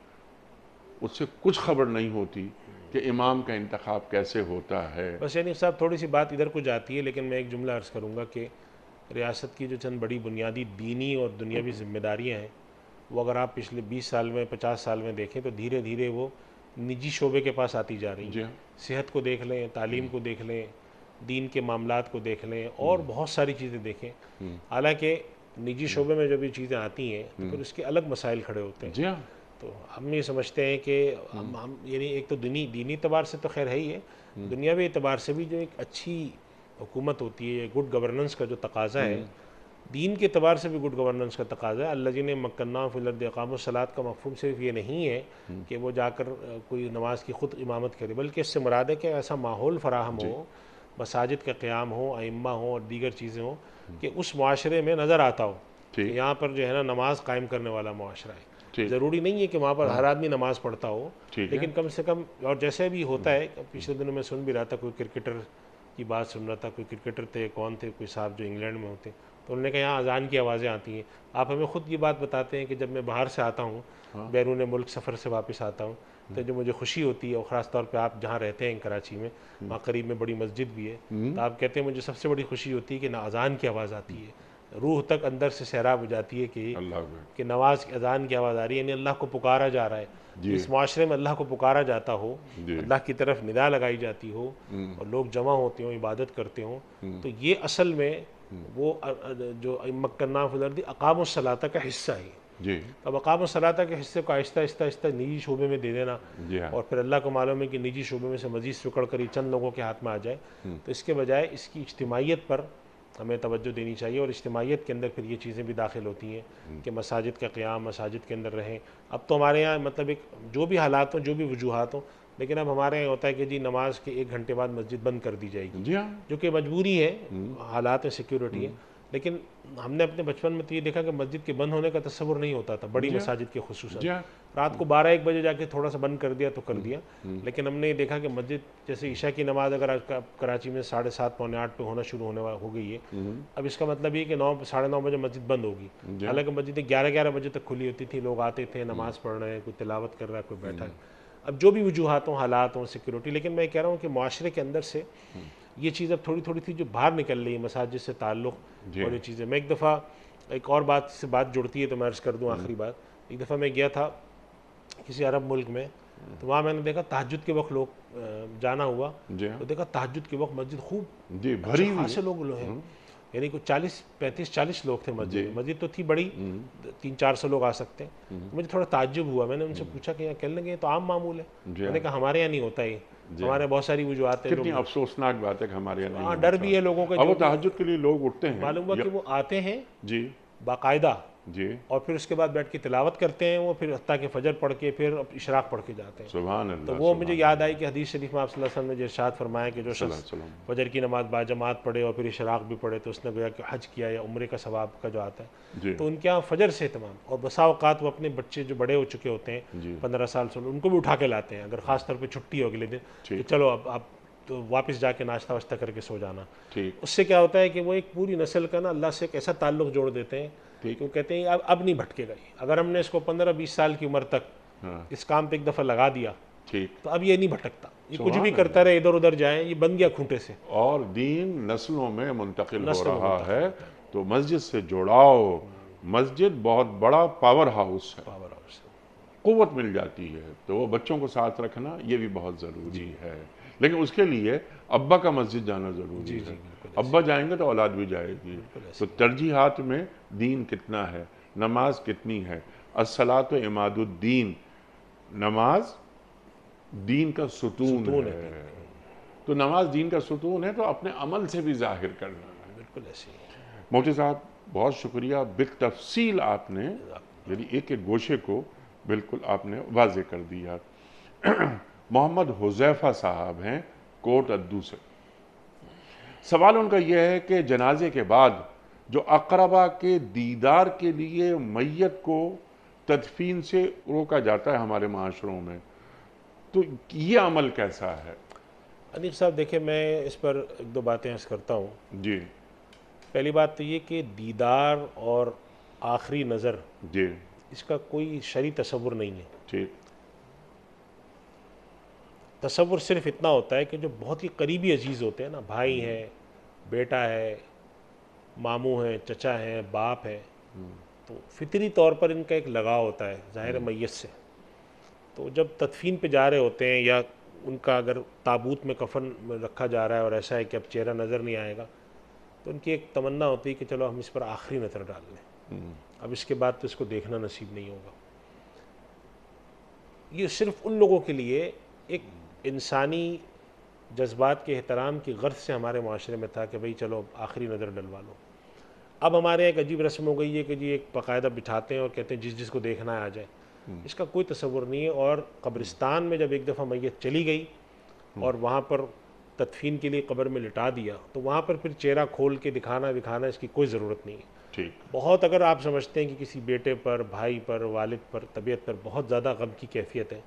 اس سے کچھ خبر نہیں ہوتی کہ امام کا انتخاب کیسے ہوتا ہے۔ بس یعنی صاحب تھوڑی سی بات ادھر کو جاتی ہے، لیکن میں ایک جملہ عرض کروں گا کہ ریاست کی جو چند بڑی بنیادی دینی اور دنیاوی ذمہ داریاں ہیں وہ اگر آپ پچھلے 20 سال میں 50 سال میں دیکھیں تو دھیرے دھیرے وہ نجی شعبے کے پاس آتی جا رہی ہیں۔ جی ہاں، صحت کو دیکھ لیں، تعلیم کو دیکھ لیں، دین کے معاملات کو دیکھ لیں اور بہت ساری چیزیں دیکھیں۔ حالانکہ نجی شعبے میں جب یہ چیزیں آتی ہیں تو پھر اس کے الگ مسائل کھڑے ہوتے ہیں۔ جی ہاں، تو ہم یہ سمجھتے ہیں کہ ہم یعنی ایک تو دینی اعتبار سے تو خیر ہے ہی ہے، دنیاوی اعتبار سے بھی جو ایک اچھی حکومت ہوتی ہے، گڈ گورننس کا جو تقاضا ہے، دین کے اعتبار سے بھی گڈ گورننس کا تقاضا ہے۔ الذین مکناہم فی الارض اقاموا الصلاۃ کا مفہوم صرف یہ نہیں ہے کہ وہ جا کر کوئی نماز کی خود امامت کرے، بلکہ اس سے مراد ہے کہ ایسا ماحول فراہم ہو، مساجد کا قیام ہو، ائمہ ہوں اور دیگر چیزیں ہوں کہ اس معاشرے میں نظر آتا ہو کہ یہاں پر جو ہے نا نماز قائم کرنے والا معاشرہ ہے۔ ضروری نہیں ہے کہ وہاں پر ہر آدمی نماز پڑھتا ہو، لیکن کم سے کم، اور جیسے بھی ہوتا ہے، پچھلے دنوں میں سن بھی رہا تھا، کوئی کرکٹر کی بات سن رہا تھا، کوئی کرکٹر تھے، کون تھے، کوئی صاحب جو انگلینڈ میں ہوتے، تو انہوں نے کہا یہاں اذان کی آوازیں آتی ہیں۔ آپ ہمیں خود یہ بات بتاتے ہیں کہ جب میں باہر سے آتا ہوں، بیرون ملک سفر سے واپس آتا ہوں، تو جو مجھے خوشی ہوتی ہے، اور خاص طور پہ آپ جہاں رہتے ہیں کراچی میں، وہاں قریب میں بڑی مسجد بھی ہے، تو آپ کہتے ہیں مجھے سب سے بڑی خوشی ہوتی ہے کہ اذان کی آواز آتی ہے، روح تک اندر سے سیراب ہو جاتی ہے کہ نماز کی اذان کی آواز آ رہی ہے، یعنی اللہ کو پکارا جا رہا ہے۔ اس معاشرے میں اللہ کو پکارا جاتا ہو، اللہ کی طرف ندا لگائی جاتی ہو اور لوگ جمع ہوتے ہوں، عبادت کرتے ہوں، تو یہ اصل میں وہ جو مکناہم فی الارض اقاموا الصلاۃ کا حصہ ہے۔ جی، اب اقاموا الصلاۃ کے حصے کو آہستہ آہستہ نجی شعبے میں دے دینا، اور پھر اللہ کو معلوم ہے کہ نجی شعبے میں سے مزید سکڑ کر یہ چند لوگوں کے ہاتھ میں آ جائے، تو اس کے بجائے اس کی اجتماعیت پر ہمیں توجہ دینی چاہیے، اور اجتماعیت کے اندر پھر یہ چیزیں بھی داخل ہوتی ہیں کہ مساجد کا قیام، مساجد کے اندر رہیں۔ اب تو ہمارے یہاں مطلب ایک جو بھی حالات ہوں، جو بھی وجوہات ہوں، لیکن اب ہمارے یہاں ہوتا ہے کہ جی نماز کے 1 گھنٹے بعد مسجد بند کر دی جائے گی، جی ہاں، جو کہ مجبوری ہے، حالات میں سیکیورٹی ہے۔ لیکن ہم نے اپنے بچپن میں تو یہ دیکھا کہ مسجد کے بند ہونے کا تصور نہیں ہوتا تھا، بڑی مساجد کے خصوصاً رات کو 12-1 بجے جا کے تھوڑا سا بند کر دیا تو کر دیا، لیکن ہم نے یہ دیکھا کہ مسجد جیسے عشاء کی نماز اگر کراچی میں 7:30 پونے 8 پہ ہونا شروع ہو گئی ہے، اب اس کا مطلب یہ کہ 9-9:30 بجے مسجد بند ہوگی، حالانکہ مسجدیں 11 بجے تک کھلی ہوتی تھی، لوگ آتے تھے، نماز پڑھ رہے ہیں، کوئی تلاوت کر رہا ہے، کوئی بیٹھا ہے۔ اب جو بھی وجوہات ہوں، حالات ہوں، سیکیورٹی، لیکن میں کہہ رہا ہوں کہ معاشرے کے اندر سے یہ چیز اب تھوڑی تھوڑی تھی جو باہر نکل رہی ہے، مساجد سے تعلق اور یہ چیزیں۔ میں ایک دفعہ ایک اور بات سے بات جڑتی ہے تو میں عرض کر دوں آخری بات، ایک دفعہ میں گیا تھا کسی عرب ملک میں، تو وہاں میں نے دیکھا تہجد کے وقت لوگ جانا ہوا، تو دیکھا تہجد کے وقت مسجد خوب بھری خاصے لوگ ہیں، یعنی کوئی 35-40 لوگ تھے مسجد تو تھی بڑی، 300-400 لوگ آ سکتے ہیں۔ مجھے تھوڑا تعجب ہوا، میں نے ان سے پوچھا کہ یہاں کہنے لگے تو عام معمول ہے، میں نے کہا ہمارے یہاں نہیں ہوتا، یہ ہمارے بہت ساری وجوہات ہیں۔ کتنی افسوسناک بات ہے کہ ہمارے یہاں ہاں، ڈر بھی ہے لوگوں کا، اب وہ تہجد کے لیے لوگ اٹھتے ہیں، معلوم ہوا کہ وہ آتے ہیں جی باقاعدہ، جی اور پھر اس کے بعد بیٹھ کے تلاوت کرتے ہیں وہ، پھر حتیٰ کہ فجر پڑھ کے پھر اشراق پڑھ کے جاتے ہیں. سبحان تو اللہ. وہ مجھے یاد آئی کہ حدیث شریف میں آپ صلی اللہ علیہ وسلم نے جو ارشاد فرمایا کہ جو صلی اللہ شخص علیہ وسلم. فجر کی نماز باجماعت پڑھے اور پھر اشراق بھی پڑھے تو اس نے گویا کہ حج کیا یا عمرے کا ثواب کا جو آتا ہے. جی تو ان کے یہاں فجر سے اہتمام، اور بسا اوقات وہ اپنے بچے جو بڑے ہو چکے ہوتے ہیں جی 15 سال سے، ان کو بھی اٹھا کے لاتے ہیں اگر خاص طور پہ چھٹی ہو اگلے دن کہ ٹھیک چلو اب آپ تو واپس جا کے ناشتہ واشتہ کر کے سو جانا. ٹھیک اس سے کیا ہوتا ہے کہ وہ ایک پوری نسل کا نا اللہ سے ایک ایسا تعلق جوڑ دیتے ہیں ٹھیک. کہ وہ کہتے ہیں اب نہیں بھٹکے گا. اگر ہم نے اس کو 15-20 سال کی عمر تک ہاں اس کام پہ ایک دفعہ لگا دیا ٹھیک. تو اب یہ نہیں بھٹکتا، یہ کچھ سبحان بھی کرتا رہے ادھر ادھر جائیں، یہ بن گیا کھوٹے سے. اور دین نسلوں میں منتقل ہو نسلوں میں رہا منتقل ہے. تو مسجد سے جڑاؤ. مسجد بہت بڑا پاور ہاؤس ہے، پاور ہاؤس سے. قوت مل جاتی ہے. تو وہ بچوں کو ساتھ رکھنا یہ بھی بہت ضروری ہے، لیکن اس کے لیے ابا کا مسجد جانا ضروری ہے. ابا جائیں گے تو اولاد بھی جائے گی. تو ترجیحات میں دین کتنا ہے، نماز کتنی ہے. الصلاۃ عماد الدین، نماز دین کا ستون ہے. تو نماز دین کا ستون ہے تو اپنے عمل سے بھی ظاہر کرنا ہے. بالکل ایسے ہی. مفتی صاحب بہت شکریہ. بالتفصیل آپ نے یعنی ایک ایک گوشے کو بالکل آپ نے واضح کر دیا. محمد حذیفہ صاحب ہیں کوٹ ادو سے. سوال ان کا یہ ہے کہ جنازے کے بعد جو اقربا کے دیدار کے لیے میت کو تدفین سے روکا جاتا ہے ہمارے معاشروں میں، تو یہ عمل کیسا ہے؟ انیف صاحب دیکھیں، میں اس پر ایک دو باتیں عرض کرتا ہوں. جی پہلی بات تو یہ کہ دیدار اور آخری نظر جی اس کا کوئی شرعی تصور نہیں ہے. ٹھیک. تصور صرف اتنا ہوتا ہے کہ جو بہت ہی قریبی عزیز ہوتے ہیں نا، بھائی ہیں، بیٹا ہے، ماموں ہیں، چچا ہیں، باپ ہے، تو فطری طور پر ان کا ایک لگاؤ ہوتا ہے ظاہر میت سے. تو جب تدفین پہ جا رہے ہوتے ہیں یا ان کا اگر تابوت میں کفن میں رکھا جا رہا ہے اور ایسا ہے کہ اب چہرہ نظر نہیں آئے گا، تو ان کی ایک تمنا ہوتی ہے کہ چلو ہم اس پر آخری نظر ڈال لیں، اب اس کے بعد تو اس کو دیکھنا نصیب نہیں ہوگا. یہ صرف ان لوگوں کے لیے ایک انسانی جذبات کے احترام کی غرض سے ہمارے معاشرے میں تھا کہ بھئی چلو آخری نظر ڈلوا لو. اب ہمارے ایک عجیب رسم ہو گئی ہے کہ جی ایک باقاعدہ بٹھاتے ہیں اور کہتے ہیں جس کو دیکھنا ہے آ جائے. اس کا کوئی تصور نہیں ہے. اور قبرستان میں جب ایک دفعہ میت چلی گئی اور وہاں پر تدفین کے لیے قبر میں لٹا دیا تو وہاں پر پھر چہرہ کھول کے دکھانا اس کی کوئی ضرورت نہیں ہے. ٹھیک. بہت اگر آپ سمجھتے ہیں کہ کسی بیٹے پر، بھائی پر، والد پر، طبیعت پر بہت زیادہ غم کی کیفیت ہے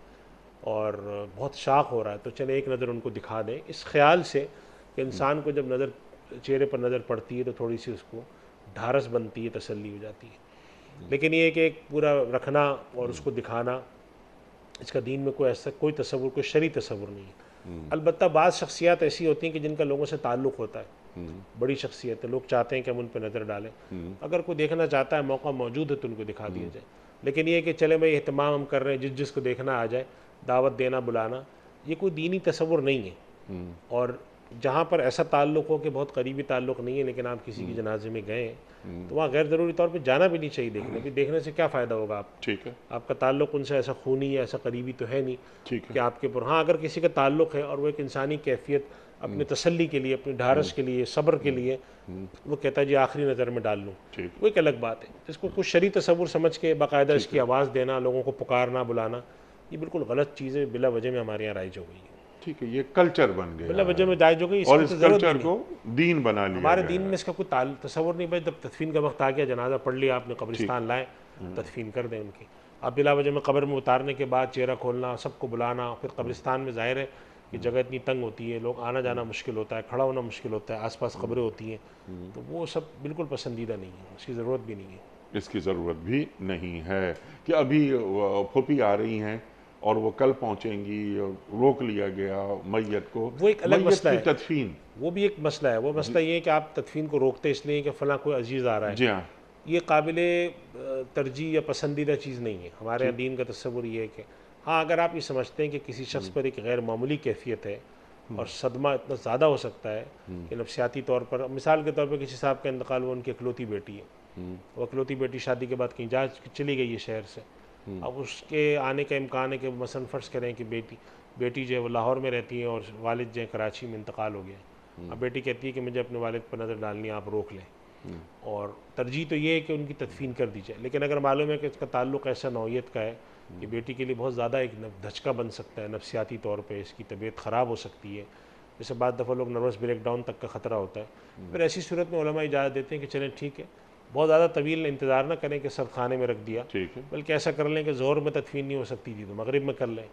اور بہت شاق ہو رہا ہے تو چلے ایک نظر ان کو دکھا دیں، اس خیال سے کہ انسان کو جب چہرے پر نظر پڑتی ہے تو تھوڑی سی اس کو ڈھارس بنتی ہے، تسلی ہو جاتی ہے. لیکن یہ کہ ایک پورا رکھنا اور اس کو دکھانا، اس کا دین میں کوئی تصور، کوئی شرعی تصور نہیں ہے. البتہ بعض شخصیات ایسی ہوتی ہیں کہ جن کا لوگوں سے تعلق ہوتا ہے، بڑی شخصیت ہے، لوگ چاہتے ہیں کہ ہم ان پہ نظر ڈالیں. اگر کوئی دیکھنا چاہتا ہے، موقع موجود ہے تو ان کو دکھا دیا جائے. لیکن یہ کہ چلے بھائی اہتمام ہم کر رہے ہیں، جس کو دیکھنا آ جائے، دعوت دینا، بلانا، یہ کوئی دینی تصور نہیں ہے. اور جہاں پر ایسا تعلق ہو کہ بہت قریبی تعلق نہیں ہے لیکن آپ کسی کی جنازے میں گئے ہیں تو وہاں غیر ضروری طور پہ جانا بھی نہیں چاہیے دیکھنے. بھی دیکھنے سے کیا فائدہ ہوگا؟ ٹھیک ہے. آپ کا تعلق ان سے ایسا خونی یا ایسا قریبی تو ہے نہیں ٹھیک ہے. کہ آپ کے پر. ہاں اگر کسی کا تعلق ہے اور وہ ایک انسانی کیفیت اپنی تسلی کے لیے، اپنی ڈھارس کے لیے، صبر کے لیے وہ کہتا ہے جی آخری نظر میں ڈال لوں، ٹھیک. وہ ایک الگ بات ہے. جس کو کچھ شرعی تصور سمجھ کے باقاعدہ اس کی آواز دینا، لوگوں کو پکارنا، بلانا، یہ بالکل غلط چیز ہے، بلا وجہ میں ہمارے یہاں رائج ہو گئی ہے. ٹھیک ہے. یہ کلچر بن گیا بلا وجہ میں رائج ہو گئی. اور اس کلچر کو دین بنا لیا ہمارے دین میں اس کا کوئی تصور نہیں. بھائی جب تدفین کا وقت آ گیا، جنازہ پڑھ لیا آپ نے، قبرستان لائیں، تدفین کر دیں ان کی. اب بلا وجہ میں قبر میں اتارنے کے بعد چہرہ کھولنا، سب کو بلانا، پھر قبرستان میں ظاہر ہے کہ جگہ اتنی تنگ ہوتی ہے، لوگ آنا جانا مشکل ہوتا ہے، کھڑا ہونا مشکل ہوتا ہے، آس پاس قبریں ہوتی ہیں، تو وہ سب بالکل پسندیدہ نہیں ہے، اس کی ضرورت بھی نہیں ہے. اس کی ضرورت بھی نہیں ہے کہ ابھی پھوپھی آ رہی ہیں اور وہ کل پہنچیں گی، روک لیا گیا میت کو. وہ ایک الگ مسئلہ ہے. تدفین وہ بھی ایک مسئلہ ہے. وہ مسئلہ یہ ہے کہ آپ تدفین کو روکتے اس لیے کہ فلاں کوئی عزیز آ رہا ہے. جی ہاں. یہ قابل ترجیح یا پسندیدہ چیز نہیں ہے. ہمارے دین کا تصور یہ ہے کہ ہاں اگر آپ یہ سمجھتے ہیں کہ کسی شخص پر ایک غیر معمولی کیفیت ہے اور صدمہ اتنا زیادہ ہو سکتا ہے کہ نفسیاتی طور پر، مثال کے طور پر کسی صاحب کا انتقال، وہ ان کی اکلوتی بیٹی ہے، وہ اکلوتی بیٹی شادی کے بعد کہیں جا چلی گئی ہے شہر سے. اب اس کے آنے کا امکان ہے کہ مثلا فرض کریں کہ بیٹی جو ہے وہ لاہور میں رہتی ہے اور والد جو ہے کراچی میں انتقال ہو گیا. اب بیٹی کہتی ہے کہ مجھے اپنے والد پر نظر ڈالنی ہے، آپ روک لیں. اور ترجیح تو یہ ہے کہ ان کی تدفین کر دی جائے، لیکن اگر معلوم ہے کہ اس کا تعلق ایسا نوعیت کا ہے کہ بیٹی کے لیے بہت زیادہ ایک دھچکا بن سکتا ہے نفسیاتی طور پہ، اس کی طبیعت خراب ہو سکتی ہے، جیسے بعض دفعہ لوگ نروس بریک ڈاؤن تک کا خطرہ ہوتا ہے، پھر ایسی صورت میں علماء اجازت دیتے ہیں کہ چلیں ٹھیک ہے، بہت زیادہ طویل انتظار نہ کریں کہ سرد خانے میں رکھ دیا، ٹھیک ہے، بلکہ ایسا کر لیں کہ ظہر میں تدفین نہیں ہو سکتی تھی تو مغرب میں کر لیں،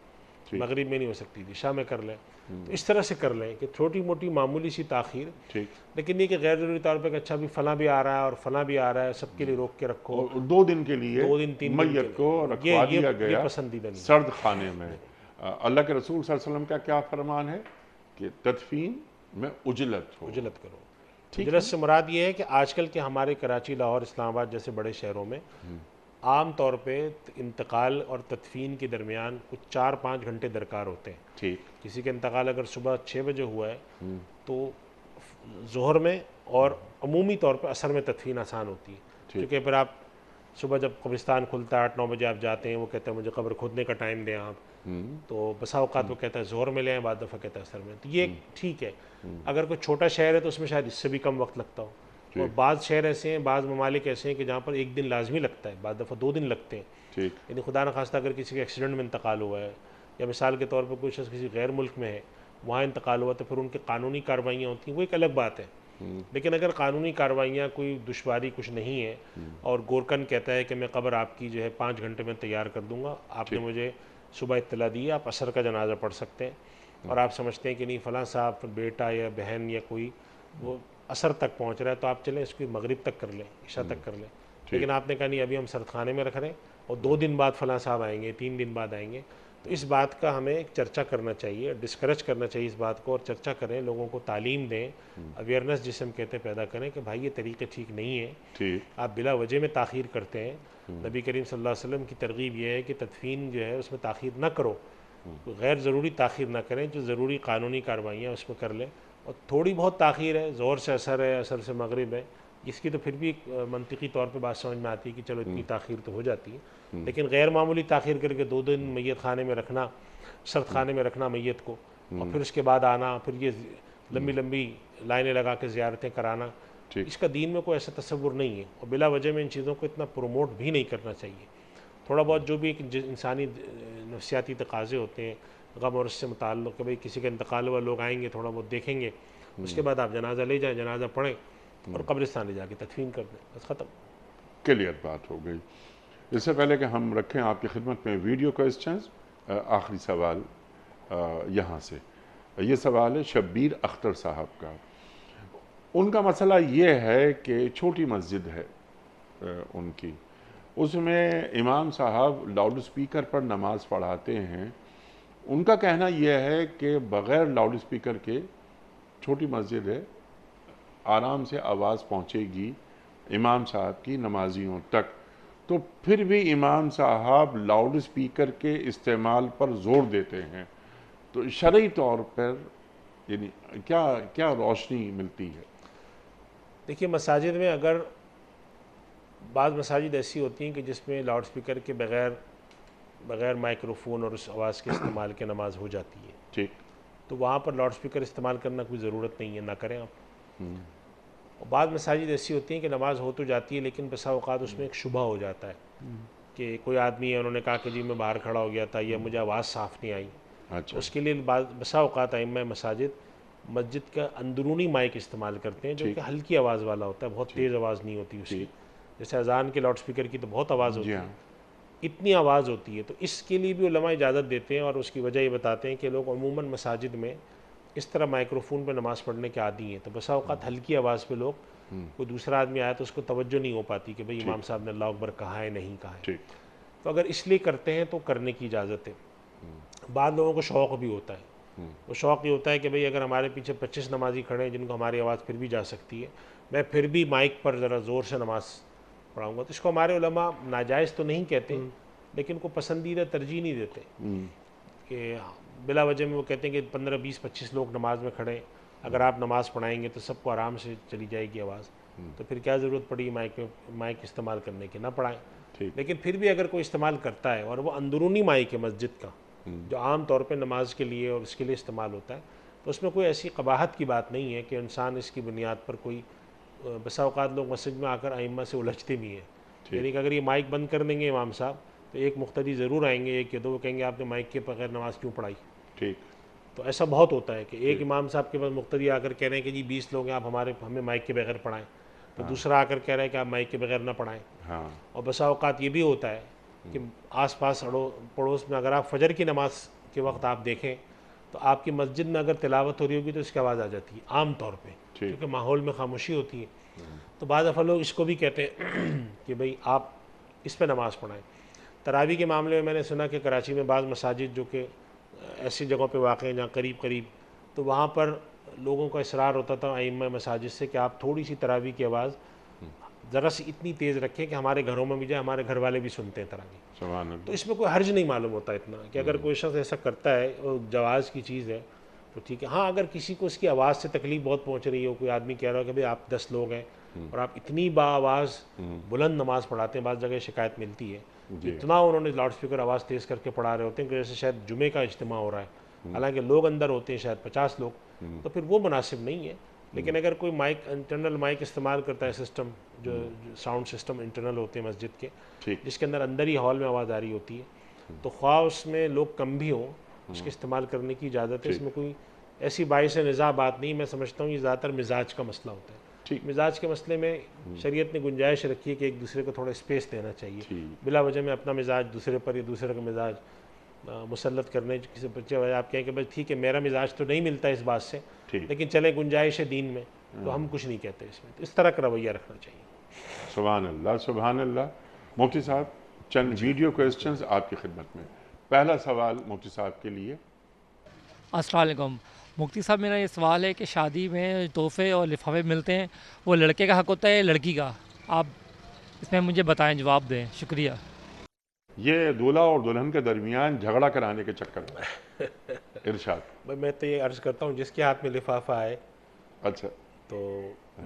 مغرب میں نہیں ہو سکتی تھی عشاء میں کر لیں، تو اس طرح سے کر لیں کہ چھوٹی موٹی معمولی سی تاخیر، ٹھیک، لیکن یہ کہ غیر ضروری طور پہ کہ اچھا بھی فلاں بھی آ رہا ہے اور فلاں بھی آ رہا ہے، سب کے لیے روک کے رکھو، اور 2 دن کے لیے 2 دن 3 دن میت کو رکھوا یہ دیا یہ گیا پسندیدہ نہیں، سرد خانے میں۔ اللہ کے رسول صلی اللہ علیہ وسلم کا کیا فرمان ہے کہ تدفین میں اجلت ہو، اجلت کرو۔ اجلت سے مراد یہ ہے کہ آج کل کے ہمارے کراچی، لاہور، اسلام آباد جیسے بڑے شہروں میں عام طور پہ انتقال اور تدفین کے درمیان کچھ 4-5 گھنٹے درکار ہوتے ہیں۔ ٹھیک، کسی کا انتقال اگر صبح 6 بجے ہوا ہے تو ظہر میں اور عمومی طور پہ عصر میں تدفین آسان ہوتی ہے، کیونکہ پھر آپ صبح جب قبرستان کھلتا ہے 8-9 بجے آپ جاتے ہیں، وہ کہتے ہیں مجھے قبر کھودنے کا ٹائم دیں آپ، تو بسا اوقات وہ کہتا ہے ظہر میں لیں، بعض دفعہ کہتا ہے عصر میں، تو یہ ٹھیک ہے۔ اگر کوئی چھوٹا شہر ہے تو اس میں شاید اس سے بھی کم وقت لگتا ہو، اور بعض شہر ایسے ہیں، بعض ممالک ایسے ہیں کہ جہاں پر 1 دن لازمی لگتا ہے، بعض دفعہ 2 دن لگتے ہیں، ٹھیک، یعنی خدا نخواستہ اگر کسی کے ایکسیڈنٹ میں انتقال ہوا ہے، یا مثال کے طور پر کوئی شخص کسی غیر ملک میں ہے وہاں انتقال ہوا، تو پھر ان کی قانونی کارروائیاں ہوتی ہیں، وہ ایک الگ بات ہے، لیکن اگر قانونی کارروائیاں کوئی دشواری کچھ نہیں ہے اور گورکن کہتا ہے کہ میں قبر آپ کی جو ہے 5 گھنٹے میں تیار کر دوں گا، آپ نے مجھے صبح اطلاع دی، آپ عصر کا جنازہ پڑھ سکتے ہیں، اور آپ سمجھتے ہیں کہ نہیں فلاں صاحب بیٹا یا بہن یا کوئی وہ عصر تک پہنچ رہا ہے تو آپ چلیں اس کی مغرب تک کر لیں، عشاء تک کر لیں، لیکن آپ نے کہا نہیں ابھی ہم سرد خانے میں رکھ رہے ہیں اور 2 دن بعد فلاں صاحب آئیں گے، 3 دن بعد آئیں گے، تو اس بات کا ہمیں ایک چرچا کرنا چاہیے، ڈسکرج کرنا چاہیے اس بات کو، اور چرچا کریں، لوگوں کو تعلیم دیں، اویئرنیس جسے ہم کہتے ہیں پیدا کریں کہ بھائی یہ طریقے ٹھیک نہیں ہیں، ٹھیک، آپ بلا وجہ میں تاخیر کرتے ہیں۔ نبی کریم صلی اللہ علیہ وسلم کی ترغیب یہ ہے کہ تدفین جو ہے اس میں تاخیر نہ کرو، غیر ضروری تاخیر نہ کریں، جو ضروری قانونی کارروائیاں اس میں کر لیں، اور تھوڑی بہت تاخیر ہے، ظہر سے عصر ہے، عصر سے مغرب ہے، اس کی تو پھر بھی منطقی طور پہ بات سمجھ میں آتی ہے کہ چلو اتنی تاخیر تو ہو جاتی ہے، لیکن غیر معمولی تاخیر کر کے 2 دن میت خانے میں رکھنا، سرد خانے میں رکھنا میت کو، اور پھر اس کے بعد آنا، پھر یہ لمبی لمبی لائنیں لگا کے زیارتیں کرانا، اس کا دین میں کوئی ایسا تصور نہیں ہے، اور بلا وجہ میں ان چیزوں کو اتنا پروموٹ بھی نہیں کرنا چاہیے۔ تھوڑا بہت جو بھی ایک انسانی نفسیاتی تقاضے ہوتے ہیں غم اور اس سے متعلق کہ بھئی کسی کا انتقال ہوا، لوگ آئیں گے تھوڑا بہت دیکھیں گے، اس کے بعد آپ جنازہ لے جائیں، جنازہ پڑھیں اور قبرستان لے جا کے تدفین کر دیں، بس ختم۔ کلیئر بات ہو گئی۔ اس سے پہلے کہ ہم رکھیں آپ کی خدمت میں ویڈیو کوئسچنز، آخری سوال یہاں سے، یہ سوال ہے شبیر اختر صاحب کا۔ ان کا مسئلہ یہ ہے کہ چھوٹی مسجد ہے ان کی، اس میں امام صاحب لاؤڈ اسپیکر پر نماز پڑھاتے ہیں، ان کا کہنا یہ ہے کہ بغیر لاؤڈ اسپیکر کے چھوٹی مسجد ہے، آرام سے آواز پہنچے گی امام صاحب کی نمازیوں تک، تو پھر بھی امام صاحب لاؤڈ اسپیکر کے استعمال پر زور دیتے ہیں، تو شرعی طور پر یعنی کیا روشنی ملتی ہے؟ دیکھیے مساجد میں اگر بعض مساجد ایسی ہوتی ہیں کہ جس میں لاؤڈ اسپیکر کے بغیر مائکروفون اور اس آواز کے استعمال کے نماز ہو جاتی ہے، ٹھیک، تو وہاں پر لاؤڈ اسپیکر استعمال کرنا کوئی ضرورت نہیں ہے، نہ کریں آپ۔ اور بعض مساجد ایسی ہوتی ہیں کہ نماز ہو تو جاتی ہے لیکن بسا اوقات اس میں ایک شبہ ہو جاتا ہے کہ کوئی آدمی ہے، انہوں نے کہا کہ جی میں باہر کھڑا ہو گیا تھا یا مجھے آواز صاف نہیں آئی، اچھا، اس کے لیے بسا اوقات ائمہ مسجد کا اندرونی مائک استعمال کرتے ہیں جو کہ ہلکی آواز والا ہوتا ہے، بہت تیز آواز نہیں ہوتی اس کی، جیسے اذان کے لاؤڈ اسپیکر کی تو بہت آواز ہوتی ہے، اتنی آواز ہوتی ہے، تو اس کے لیے بھی علماء اجازت دیتے ہیں، اور اس کی وجہ یہ بتاتے ہیں کہ لوگ عموماً مساجد میں اس طرح مائکروفون پہ نماز پڑھنے کے عادی ہیں، تو بسا اوقات ہلکی آواز پہ لوگ، کوئی دوسرا آدمی آیا تو اس کو توجہ نہیں ہو پاتی کہ بھئی امام صاحب نے اللہ اکبر کہا ہے نہیں کہا ہے، تو اگر اس لیے کرتے ہیں تو کرنے کی اجازت ہے۔ بعض لوگوں کو شوق بھی ہوتا ہے، وہ شوق یہ ہوتا ہے کہ بھئی اگر ہمارے پیچھے 25 نمازی کھڑے ہیں جن کو ہماری آواز پھر بھی جا سکتی ہے، میں پھر بھی مائک پر ذرا زور سے نماز پڑھاؤں گا، تو اس کو ہمارے علماء ناجائز تو نہیں کہتے لیکن کو پسندیدہ ترجیح نہیں دیتے کہ بلا وجہ میں وہ کہتے ہیں کہ 15 20 25 لوگ نماز میں کھڑے ہیں، اگر آپ نماز پڑھائیں گے تو سب کو آرام سے چلی جائے گی آواز، تو پھر کیا ضرورت پڑی مائک استعمال کرنے کی، نہ پڑھائیں۔ لیکن پھر بھی اگر کوئی استعمال کرتا ہے اور وہ اندرونی مائک ہے مسجد کا جو عام طور پہ نماز کے لیے اور اس کے لیے استعمال ہوتا ہے، تو اس میں کوئی ایسی قباحت کی بات نہیں ہے کہ انسان اس کی بنیاد پر کوئی بسا اوقات لوگ مسجد میں آ کر ائمہ سے الجھتے بھی ہیں، یعنی کہ اگر یہ مائک بند کر دیں گے امام صاحب تو ایک مقتدی ضرور آئیں گے، ایک یا دو، وہ کہیں گے آپ نے مائک کے بغیر نماز کیوں پڑھائی؟ ٹھیک، تو ایسا بہت ہوتا ہے کہ ایک امام صاحب کے پاس مقتدی آ کر کہہ رہے ہیں کہ جی 20 لوگ ہیں، آپ ہمیں مائک کے بغیر پڑھائیں، تو دوسرا آ کر کہہ رہا ہے کہ آپ مائک کے بغیر نہ پڑھائیں۔ ہاں اور بسا اوقات یہ بھی ہوتا ہے کہ آس پاس پڑوس میں اگر آپ فجر کی نماز کے وقت آپ دیکھیں تو آپ کی مسجد میں اگر تلاوت ہو رہی ہوگی تو اس کی آواز آ جاتی ہے عام طور پہ، کیونکہ ماحول میں خاموشی ہوتی ہے۔ تو بعض دفعہ لوگ اس کو بھی کہتے ہیں کہ بھئی آپ اس پہ نماز پڑھائیں۔ تراویح کے معاملے میں میں نے سنا کہ کراچی میں بعض مساجد جو کہ ایسی جگہوں پہ واقع ہیں جہاں قریب تو وہاں پر لوگوں کا اصرار ہوتا تھا ائمہ مساجد سے کہ آپ تھوڑی سی تراویح کی آواز ذرا سی اتنی تیز رکھیں کہ ہمارے گھروں میں بھی جائے، ہمارے گھر والے بھی سنتے ہیں تراویح۔ سبحان تو اللہ، اس میں کوئی حرج نہیں معلوم ہوتا اتنا کہ اگر کوئی شخص ایسا کرتا ہے اور جواز کی چیز ہے تو ٹھیک ہے۔ ہاں اگر کسی کو اس کی آواز سے تکلیف بہت پہنچ رہی ہو، کوئی آدمی کہہ رہا ہو کہ بھئی آپ 10 لوگ ہیں اور آپ اتنی آواز بلند نماز پڑھاتے ہیں، بعض جگہ شکایت ملتی ہے، اتنا انہوں نے لاؤڈ اسپیکر آواز تیز کر کے پڑھا رہے ہوتے ہیں کہ جیسے شاید جمعے کا اجتماع ہو رہا ہے، حالانکہ لوگ اندر ہوتے ہیں شاید 50 لوگ، تو پھر وہ مناسب نہیں ہے۔ لیکن اگر کوئی مائک انٹرنل مائک استعمال کرتا ہے، سسٹم جو ساؤنڈ سسٹم انٹرنل ہوتے ہیں مسجد کے، جس کے اندر اندر ہی ہال میں آواز آ رہی ہوتی ہے، تو خواہ اس میں لوگ کم بھی ہوں اس کے استعمال کرنے کی اجازت ہے، اس میں کوئی ایسی باعث نزاع بات نہیں۔ میں سمجھتا ہوں یہ زیادہ تر مزاج کا مسئلہ ہوتا ہے۔ مزاج کے مسئلے میں شریعت نے گنجائش رکھی ہے کہ ایک دوسرے کو تھوڑا اسپیس دینا چاہیے، بلا وجہ میں اپنا مزاج دوسرے پر یا دوسرے کا مزاج مسلط کرنے کسی بچے وجہ آپ کہیں کہ بھائی ٹھیک ہے میرا مزاج تو نہیں ملتا اس بات سے، لیکن چلے گنجائش ہے دین میں تو ہم کچھ نہیں کہتے اس میں، تو اس طرح کا رویہ رکھنا چاہیے۔ سبحان اللہ، سبحان اللہ۔ مفتی صاحب چند ویڈیو کوئسچنز آپ کی خدمت میں۔ پہلا سوال مفتی صاحب کے لیے۔ السلام علیکم مفتی صاحب، میرا یہ سوال ہے کہ شادی میں تحفے اور لفافے ملتے ہیں، وہ لڑکے کا حق ہوتا ہے یا لڑکی کا؟ آپ اس میں مجھے بتائیں، جواب دیں، شکریہ۔ یہ دولہا اور دلہن کے درمیان جھگڑا کرانے کے چکر میں ارشاد۔ بھائی میں تو یہ عرض کرتا ہوں جس کے ہاتھ میں لفافہ آئے اچھا، تو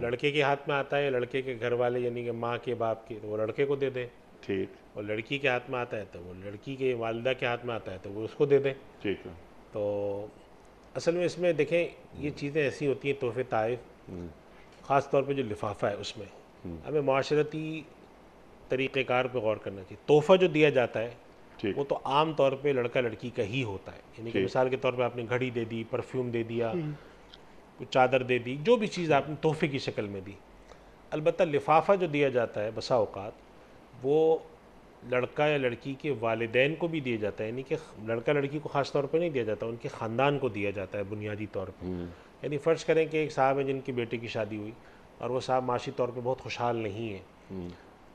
لڑکے کے ہاتھ میں آتا ہے، لڑکے کے گھر والے یعنی کہ ماں کے باپ کے، تو وہ لڑکے کو دے دیں، ٹھیک، اور لڑکی کے ہاتھ میں آتا ہے تو وہ لڑکی کے والدہ کے ہاتھ میں آتا ہے تو وہ اس کو دے دیں۔ ٹھیک ہے، تو اصل میں اس میں دیکھیں یہ چیزیں ایسی ہوتی ہیں، تحفے تحائف، خاص طور پہ جو لفافہ ہے اس میں ہمیں معاشرتی طریقہ کار پہ غور کرنا چاہیے۔ تحفہ جو دیا جاتا ہے ٹھیک، وہ تو عام طور پہ لڑکا لڑکی کا ہی ہوتا ہے، یعنی کہ مثال کے طور پہ آپ نے گھڑی دے دی، پرفیوم دے دیا، کچھ چادر دے دی، جو بھی چیز آپ نے تحفے کی شکل میں دی۔ البتہ لفافہ جو دیا جاتا ہے بسا اوقات وہ لڑکا یا لڑکی کے والدین کو بھی دیا جاتا ہے، یعنی کہ لڑکا لڑکی کو خاص طور پہ نہیں دیا جاتا، ان کے خاندان کو دیا جاتا ہے بنیادی طور پہ۔ یعنی فرض کریں کہ ایک صاحب ہیں جن کی بیٹے کی شادی ہوئی اور وہ صاحب معاشی طور پہ بہت خوشحال نہیں ہیں،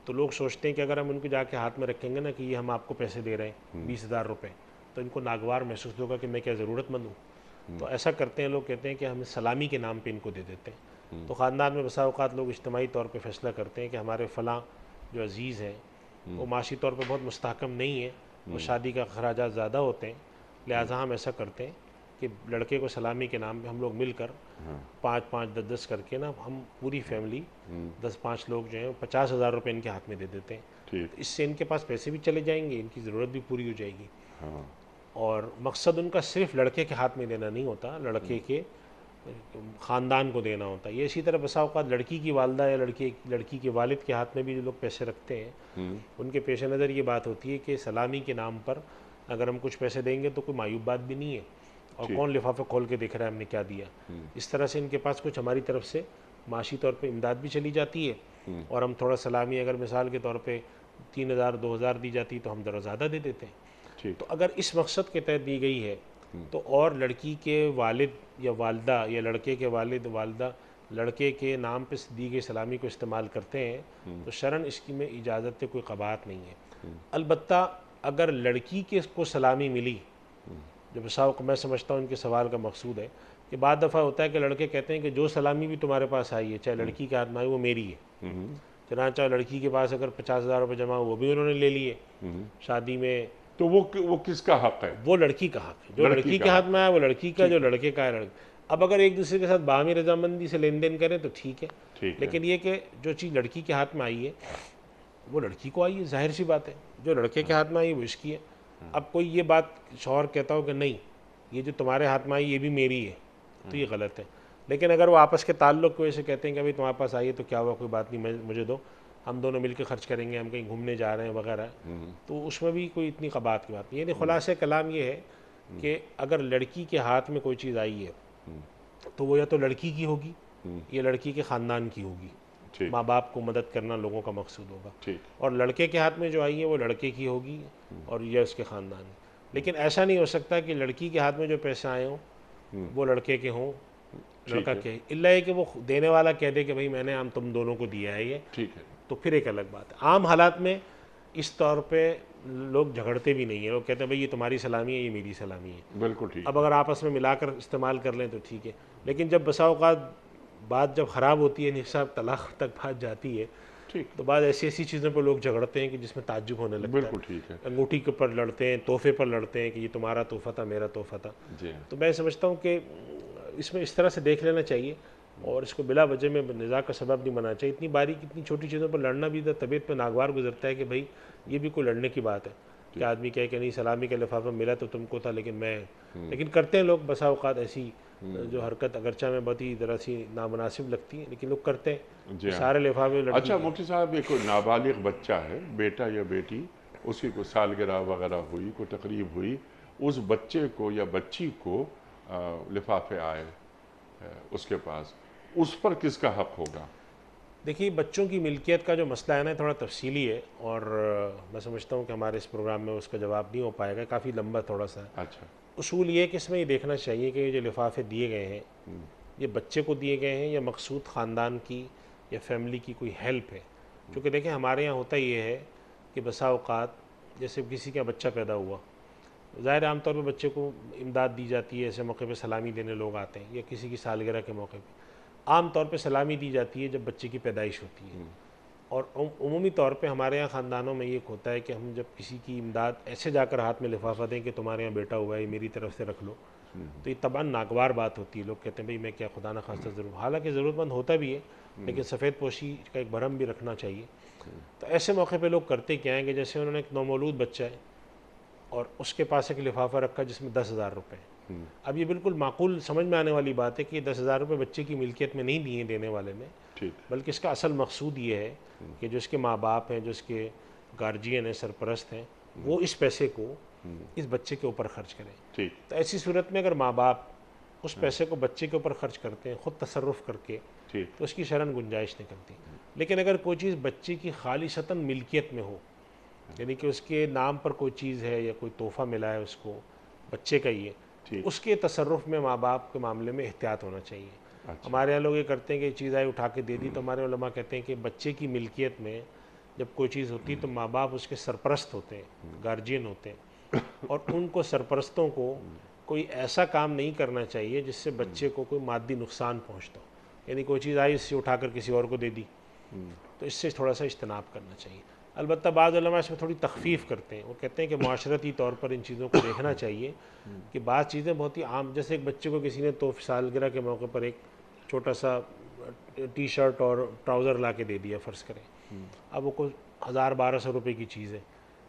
تو لوگ سوچتے ہیں کہ اگر ہم ان کو جا کے ہاتھ میں رکھیں گے نا کہ یہ ہم آپ کو پیسے دے رہے ہیں 20,000 روپے، تو ان کو ناگوار محسوس ہوگا کہ میں کیا ضرورت مند ہوں، تو ایسا کرتے ہیں لوگ، کہتے ہیں کہ ہم سلامی کے نام پہ ان کو دے دیتے ہیں۔ تو خاندان میں بسا اوقات لوگ اجتماعی طور پہ فیصلہ کرتے ہیں کہ ہمارے فلاں جو عزیز ہیں وہ معاشی طور پہ بہت مستحکم نہیں ہیں، وہ شادی کا اخراجات زیادہ ہوتے ہیں، لہٰذا ہم ایسا کرتے ہیں کہ لڑکے کو سلامی کے نام پہ ہم لوگ مل کر 5-5 10-10 کر کے نا ہم پوری فیملی 10-5 لوگ جو ہیں 50,000 روپے ان کے ہاتھ میں دے دیتے ہیں، اس سے ان کے پاس پیسے بھی چلے جائیں گے، ان کی ضرورت بھی پوری ہو جائے گی۔ اور مقصد ان کا صرف لڑکے کے ہاتھ میں دینا نہیں ہوتا، لڑکے کے خاندان کو دینا ہوتا ہے۔ یہ اسی طرح بسا اوقات لڑکی کی والدہ یا لڑکی کے والد کے ہاتھ میں بھی جو لوگ پیسے رکھتے ہیں ان کے پیش نظر یہ بات ہوتی ہے کہ سلامی کے نام پر اگر ہم کچھ پیسے دیں گے تو کوئی معیوب بات بھی نہیں ہے، اور کون لفافہ کھول کے دیکھ رہا ہے ہم نے کیا دیا۔ اس طرح سے ان کے پاس کچھ ہماری طرف سے معاشی طور پہ امداد بھی چلی جاتی ہے، اور ہم تھوڑا سلامی اگر مثال کے طور پہ 3,000-2,000 دی جاتی تو ہم ذرا زیادہ دے دیتے ہیں۔ تو اگر اس مقصد کے تحت دی گئی ہے تو اور لڑکی کے والد یا والدہ یا لڑکے کے والد والدہ لڑکے کے نام پہ دی گئی سلامی کو استعمال کرتے ہیں تو شرعاً اس کی میں اجازت کوئی قباحت نہیں ہے۔ البتہ اگر لڑکی کے کو سلامی ملی، جو بساوق میں سمجھتا ہوں ان کے سوال کا مقصود ہے کہ بعض دفعہ ہوتا ہے کہ لڑکے کہتے ہیں کہ جو سلامی بھی تمہارے پاس آئی ہے چاہے لڑکی کے ہاتھ میں آئی وہ میری ہے، چنانچہ لڑکی کے پاس اگر 50,000 روپے جمع وہ بھی انہوں نے لے لیے شادی میں، تو وہ کس کا حق ہے؟ وہ لڑکی کا حق ہے، جو لڑکی کے ہاتھ میں آیا وہ لڑکی کا، جو لڑکے کا ہے اب اگر ایک دوسرے کے ساتھ باہمی رضامندی سے لین دین کریں تو ٹھیک ہے، لیکن یہ کہ جو چیز لڑکی کے ہاتھ میں آئی ہے وہ لڑکی کو آئی ہے، ظاہر سی بات ہے، جو لڑکے کے ہاتھ میں آئی وہ اس کی ہے۔ اب کوئی یہ بات شوہر کہتا ہو کہ نہیں یہ جو تمہارے ہاتھ میں آئی یہ بھی میری ہے تو یہ غلط ہے، لیکن اگر وہ آپس کے تعلق کی وجہ سے کہتے ہیں کہ بھائی تمہارے پاس آئیے تو کیا ہوا، کوئی بات نہیں، مجھے دو، ہم دونوں مل کے خرچ کریں گے، ہم کہیں گھومنے جا رہے ہیں وغیرہ، تو اس میں بھی کوئی اتنی قباحت کی بات نہیں. یعنی خلاصہ کلام یہ ہے کہ اگر لڑکی کے ہاتھ میں کوئی چیز آئی ہے تو وہ یا تو لڑکی کی ہوگی یا لڑکی کے خاندان کی ہوگی. ٹھیک ماں باپ کو مدد کرنا لوگوں کا مقصود ہوگا. ٹھیک اور لڑکے کے ہاتھ میں جو آئی ہے وہ لڑکے کی ہوگی اور یہ اس کے خاندان کی. لیکن ایسا نہیں ہو سکتا کہ لڑکی کے ہاتھ میں جو پیسے آئے ہوں وہ لڑکے کے ہوں، لڑکا کے، الا یہ کہ وہ دینے والا کہہ دے کہ بھئی میں نے تم دونوں کو دیا ہے یہ، ٹھیک ہے. تو پھر ایک الگ بات ہے. عام حالات میں اس طور پہ لوگ جھگڑتے بھی نہیں ہیں، لوگ کہتے ہیں بھئی یہ تمہاری سلامی ہے، یہ میری سلامی ہے. بالکل ٹھیک. اب اگر آپس میں ملا کر استعمال کر لیں تو ٹھیک ہے. لیکن جب بسا اوقات بات جب خراب ہوتی ہے، نصاب طلاق تک بات جاتی ہے، ٹھیک تو بعض ایسی چیزوں پہ لوگ جھگڑتے ہیں کہ جس میں تعجب ہونے لگتا ہے. بالکل ٹھیک ہے. انگوٹھی کے اوپر لڑتے ہیں، تحفے پر لڑتے ہیں کہ یہ تمہارا تحفہ تھا، میرا تحفہ تھا. جی تو میں سمجھتا ہوں کہ اس میں اس طرح سے دیکھ لینا چاہیے اور اس کو بلا وجہ میں نزاع کا سبب نہیں بنانا چاہیے. اتنی باریک اتنی چھوٹی چیزوں پر لڑنا بھی طبیعت پہ ناگوار گزرتا ہے کہ بھائی یہ بھی کوئی لڑنے کی بات ہے کہ آدمی کہے کہ نہیں سلامی کا لفافہ ملا تو تم کو تھا لیکن کرتے ہیں لوگ بسا اوقات ایسی جو حرکت اگرچہ میں بہت ہی ذرا سی نامناسب لگتی ہے لیکن لوگ کرتے ہیں. جی سارے لفافے لڑکی اچھا مفتی صاحب، یہ کوئی نابالغ بچہ ہے، بیٹا یا بیٹی، اس کی کوئی سالگرہ وغیرہ ہوئی، کوئی تقریب ہوئی، اس بچے کو یا بچی کو لفافے آئے اس کے پاس، اس پر کس کا حق ہوگا؟ دیکھیے بچوں کی ملکیت کا جو مسئلہ ہے نا تھوڑا تفصیلی ہے اور میں سمجھتا ہوں کہ ہمارے اس پروگرام میں اس کا جواب نہیں ہو پائے گا، کافی لمبا تھوڑا سا ہے. اچھا. اصول یہ ہے کہ اس میں یہ دیکھنا چاہیے کہ یہ جو لفافے دیے گئے ہیں یہ بچے کو دیے گئے ہیں یا مقصود خاندان کی یا فیملی کی کوئی ہیلپ ہے. کیونکہ دیکھیں ہمارے یہاں ہوتا یہ ہے کہ بسا اوقات جیسے کسی کا بچہ پیدا ہوا، ظاہر عام طور پہ بچے کو امداد دی جاتی ہے، ایسے موقع پہ سلامی دینے لوگ آتے ہیں، یا کسی کی سالگرہ کے موقع پہ عام طور پہ سلامی دی جاتی ہے جب بچے کی پیدائش ہوتی ہے. اور عمومی طور پہ ہمارے یہاں خاندانوں میں یہ ہوتا ہے کہ ہم جب کسی کی امداد ایسے جا کر ہاتھ میں لفافہ دیں کہ تمہارے یہاں بیٹا ہوا ہے، یہ میری طرف سے رکھ لو، تو یہ طبعاً ناگوار بات ہوتی ہے. لوگ کہتے ہیں بھئی میں کیا خدا نخواستہ ضرور، حالانکہ ضرورت مند ہوتا بھی ہے لیکن سفید پوشی کا ایک بھرم بھی رکھنا چاہیے. تو ایسے موقع پہ لوگ کرتے کیا ہیں کہ جیسے انہوں نے ایک نومولود بچہ ہے اور اس کے پاس ایک لفافہ رکھا جس میں 10,000 روپے ہیں. اب یہ بالکل معقول سمجھ میں آنے والی بات ہے کہ یہ 10,000 روپے بچے کی ملکیت میں نہیں دیے دینے والے نے، بلکہ اس کا اصل مقصود یہ ہے کہ جو اس کے ماں باپ ہیں، جو اس کے گارجین ہیں، سرپرست ہیں، وہ اس پیسے کو اس بچے کے اوپر خرچ کریں. تو ایسی صورت میں اگر ماں باپ اس پیسے کو بچے کے اوپر خرچ کرتے ہیں خود تصرف کر کے تو اس کی شرعاً گنجائش نہیں کرتی. لیکن اگر کوئی چیز بچے کی خالصتاً ملکیت میں ہو، یعنی کہ اس کے نام پر کوئی چیز ہے یا کوئی تحفہ ملا ہے اس کو، بچے کا ہی ہے، اس کے تصرف میں ماں باپ کے معاملے میں احتیاط ہونا چاہیے. ہمارے یہاں لوگ یہ کرتے ہیں کہ چیز آئی اٹھا کے دے دی، تو ہمارے علماء کہتے ہیں کہ بچے کی ملکیت میں جب کوئی چیز ہوتی تو ماں باپ اس کے سرپرست ہوتے ہیں، گارجین ہوتے ہیں، اور ان کو سرپرستوں کو کوئی ایسا کام نہیں کرنا چاہیے جس سے بچے کو کوئی مادی نقصان پہنچتا ہو. یعنی کوئی چیز آئی اس سے اٹھا کر کسی اور کو دے دی، تو اس سے تھوڑا سا اجتناب کرنا چاہیے. البتہ بعض علماء اس میں تھوڑی تخفیف کرتے ہیں، وہ کہتے ہیں کہ معاشرتی طور پر ان چیزوں کو دیکھنا چاہیے کہ بعض چیزیں بہت ہی عام، جیسے ایک بچے کو کسی نے سالگرہ کے موقع پر ایک چھوٹا سا ٹی شرٹ اور ٹراؤزر لا کے دے دیا فرض کریں. اب وہ کوئی 1,000-1,200 روپے کی چیز ہے.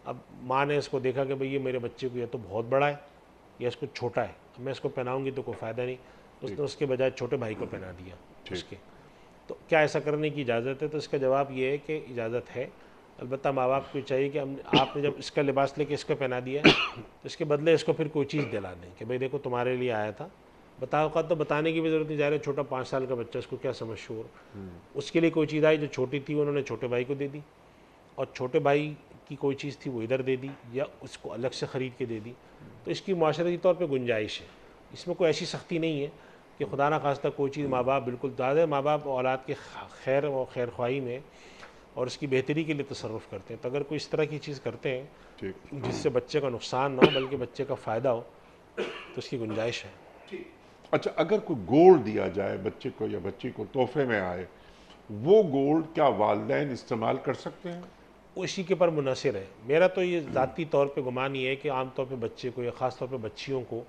اب ماں نے اس کو دیکھا کہ بھئی یہ میرے بچے کو یہ تو بہت بڑا ہے یا اس کو چھوٹا ہے، اب میں اس کو پہناؤں گی تو کوئی فائدہ نہیں، اس نے اس کے بجائے چھوٹے بھائی کو پہنا دیا اس کے. تو کیا ایسا کرنے کی اجازت ہے؟ تو اس کا جواب یہ ہے کہ اجازت ہے. البتہ ماں باپ کو چاہیے کہ آپ نے جب اس کا لباس لے کے اس کو پہنا دیا ہے تو اس کے بدلے اس کو پھر کوئی چیز دلا دیں کہ بھئی دیکھو تمہارے لیے آیا تھا. بتا اوقات تو بتانے کی بھی ضرورت نہیں، ظاہر ہے چھوٹا 5 سال کا بچہ، اس کو کیا سمجھ شعور. اس کے لیے کوئی چیز آئی جو چھوٹی تھی انہوں نے چھوٹے بھائی کو دے دی، اور چھوٹے بھائی کی کوئی چیز تھی وہ ادھر دے دی یا اس کو الگ سے خرید کے دے دی. تو اس کی معاشرتی طور پہ گنجائش ہے، اس میں کوئی ایسی سختی نہیں ہے کہ خدا نخواستہ کوئی چیز ماں باپ بالکل زیادہ ماں باپ اولاد کے خیر و خیر خواہی میں اور اس کی بہتری کے لیے تصرف کرتے ہیں. تو اگر کوئی اس طرح کی چیز کرتے ہیں جس سے بچے کا نقصان نہ ہو بلکہ بچے کا فائدہ ہو تو اس کی گنجائش ہے. اچھا، اگر کوئی گولڈ دیا جائے بچے کو یا بچی کو تحفے میں آئے، وہ گولڈ کیا والدین استعمال کر سکتے ہیں؟ وہ اسی کے پر منحصر ہے. میرا تو یہ ذاتی طور پہ گمان یہ ہے کہ عام طور پہ بچے کو یا خاص طور پہ بچیوں کو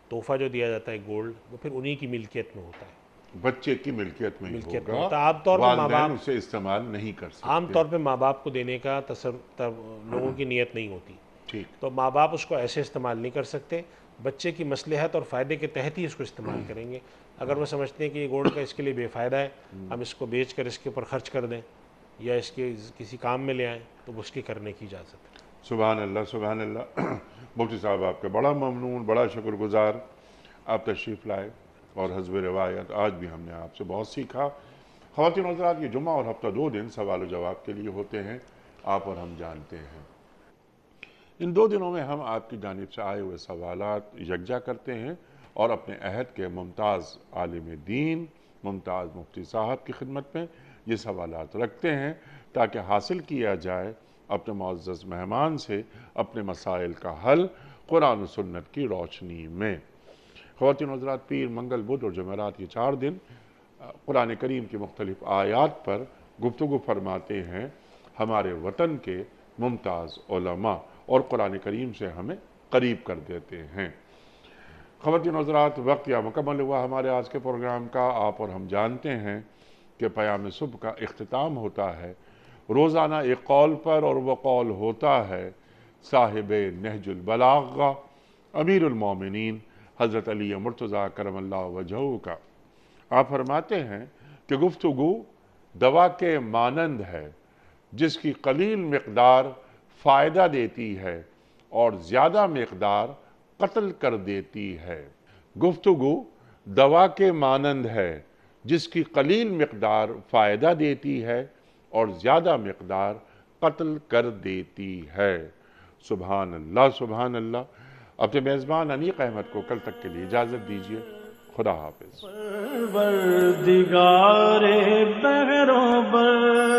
تحفہ جو دیا جاتا ہے گولڈ، وہ پھر انہی کی ملکیت میں ہوتا ہے، بچے کی ملکیت میں ملکیت میں ہوگا. ہوتا ہے. عام طور پہ ماں والدین باپ اسے استعمال نہیں کر سکتے. عام طور پہ ماں باپ کو دینے کا لوگوں کی نیت نہیں ہوتی، ٹھیک. تو ماں باپ اس کو ایسے استعمال نہیں کر سکتے. بچے کی مصلحت اور فائدے کے تحت ہی اس کو استعمال کریں گے. اگر وہ سمجھتے ہیں کہ یہ گولڈ کا اس کے لیے بے فائدہ ہے، ہم اس کو بیچ کر اس کے اوپر خرچ کر دیں یا اس کے کسی کام میں لے آئیں، تو اس کی کرنے کی اجازت ہے. سبحان اللہ سبحان اللہ. مفتی صاحب آپ کے بڑا ممنون، بڑا شکر گزار. آپ تشریف لائے اور حسب روایت آج بھی ہم نے آپ سے بہت سیکھا. خواتین و حضرات، یہ جمعہ اور ہفتہ 2 دن سوال و جواب کے لیے ہوتے ہیں، آپ اور ہم جانتے ہیں. ان 2 دنوں میں ہم آپ کی جانب سے آئے ہوئے سوالات یکجا کرتے ہیں اور اپنے عہد کے ممتاز عالم دین، ممتاز مفتی صاحب کی خدمت میں یہ سوالات رکھتے ہیں تاکہ حاصل کیا جائے اپنے معزز مہمان سے اپنے مسائل کا حل قرآن و سنت کی روشنی میں. خواتین و حضرات، پیر، منگل، بدھ اور جمعرات یہ 4 دن قرآن کریم کی مختلف آیات پر گفتگو فرماتے ہیں ہمارے وطن کے ممتاز علماء اور قرآن کریم سے ہمیں قریب کر دیتے ہیں. خواتین و حضرات، وقت یا مکمل ہوا ہمارے آج کے پروگرام کا. آپ اور ہم جانتے ہیں کہ پیام صبح کا اختتام ہوتا ہے روزانہ ایک قول پر، اور وہ قول ہوتا ہے صاحب نہج البلاغہ امیر المومنین حضرت علی مرتضیٰ کرم اللہ وجہہ کا. آپ فرماتے ہیں کہ گفتگو دوا کے مانند ہے جس کی قلیل مقدار فائدہ دیتی ہے اور زیادہ مقدار قتل کر دیتی ہے. گفتگو دوا کے مانند ہے جس کی قلیل مقدار فائدہ دیتی ہے اور زیادہ مقدار قتل کر دیتی ہے. سبحان اللہ سبحان اللہ. اپنے میزبان انیق احمد کو کل تک کے لیے اجازت دیجیے. خدا حافظ. پروردگار بحروں پر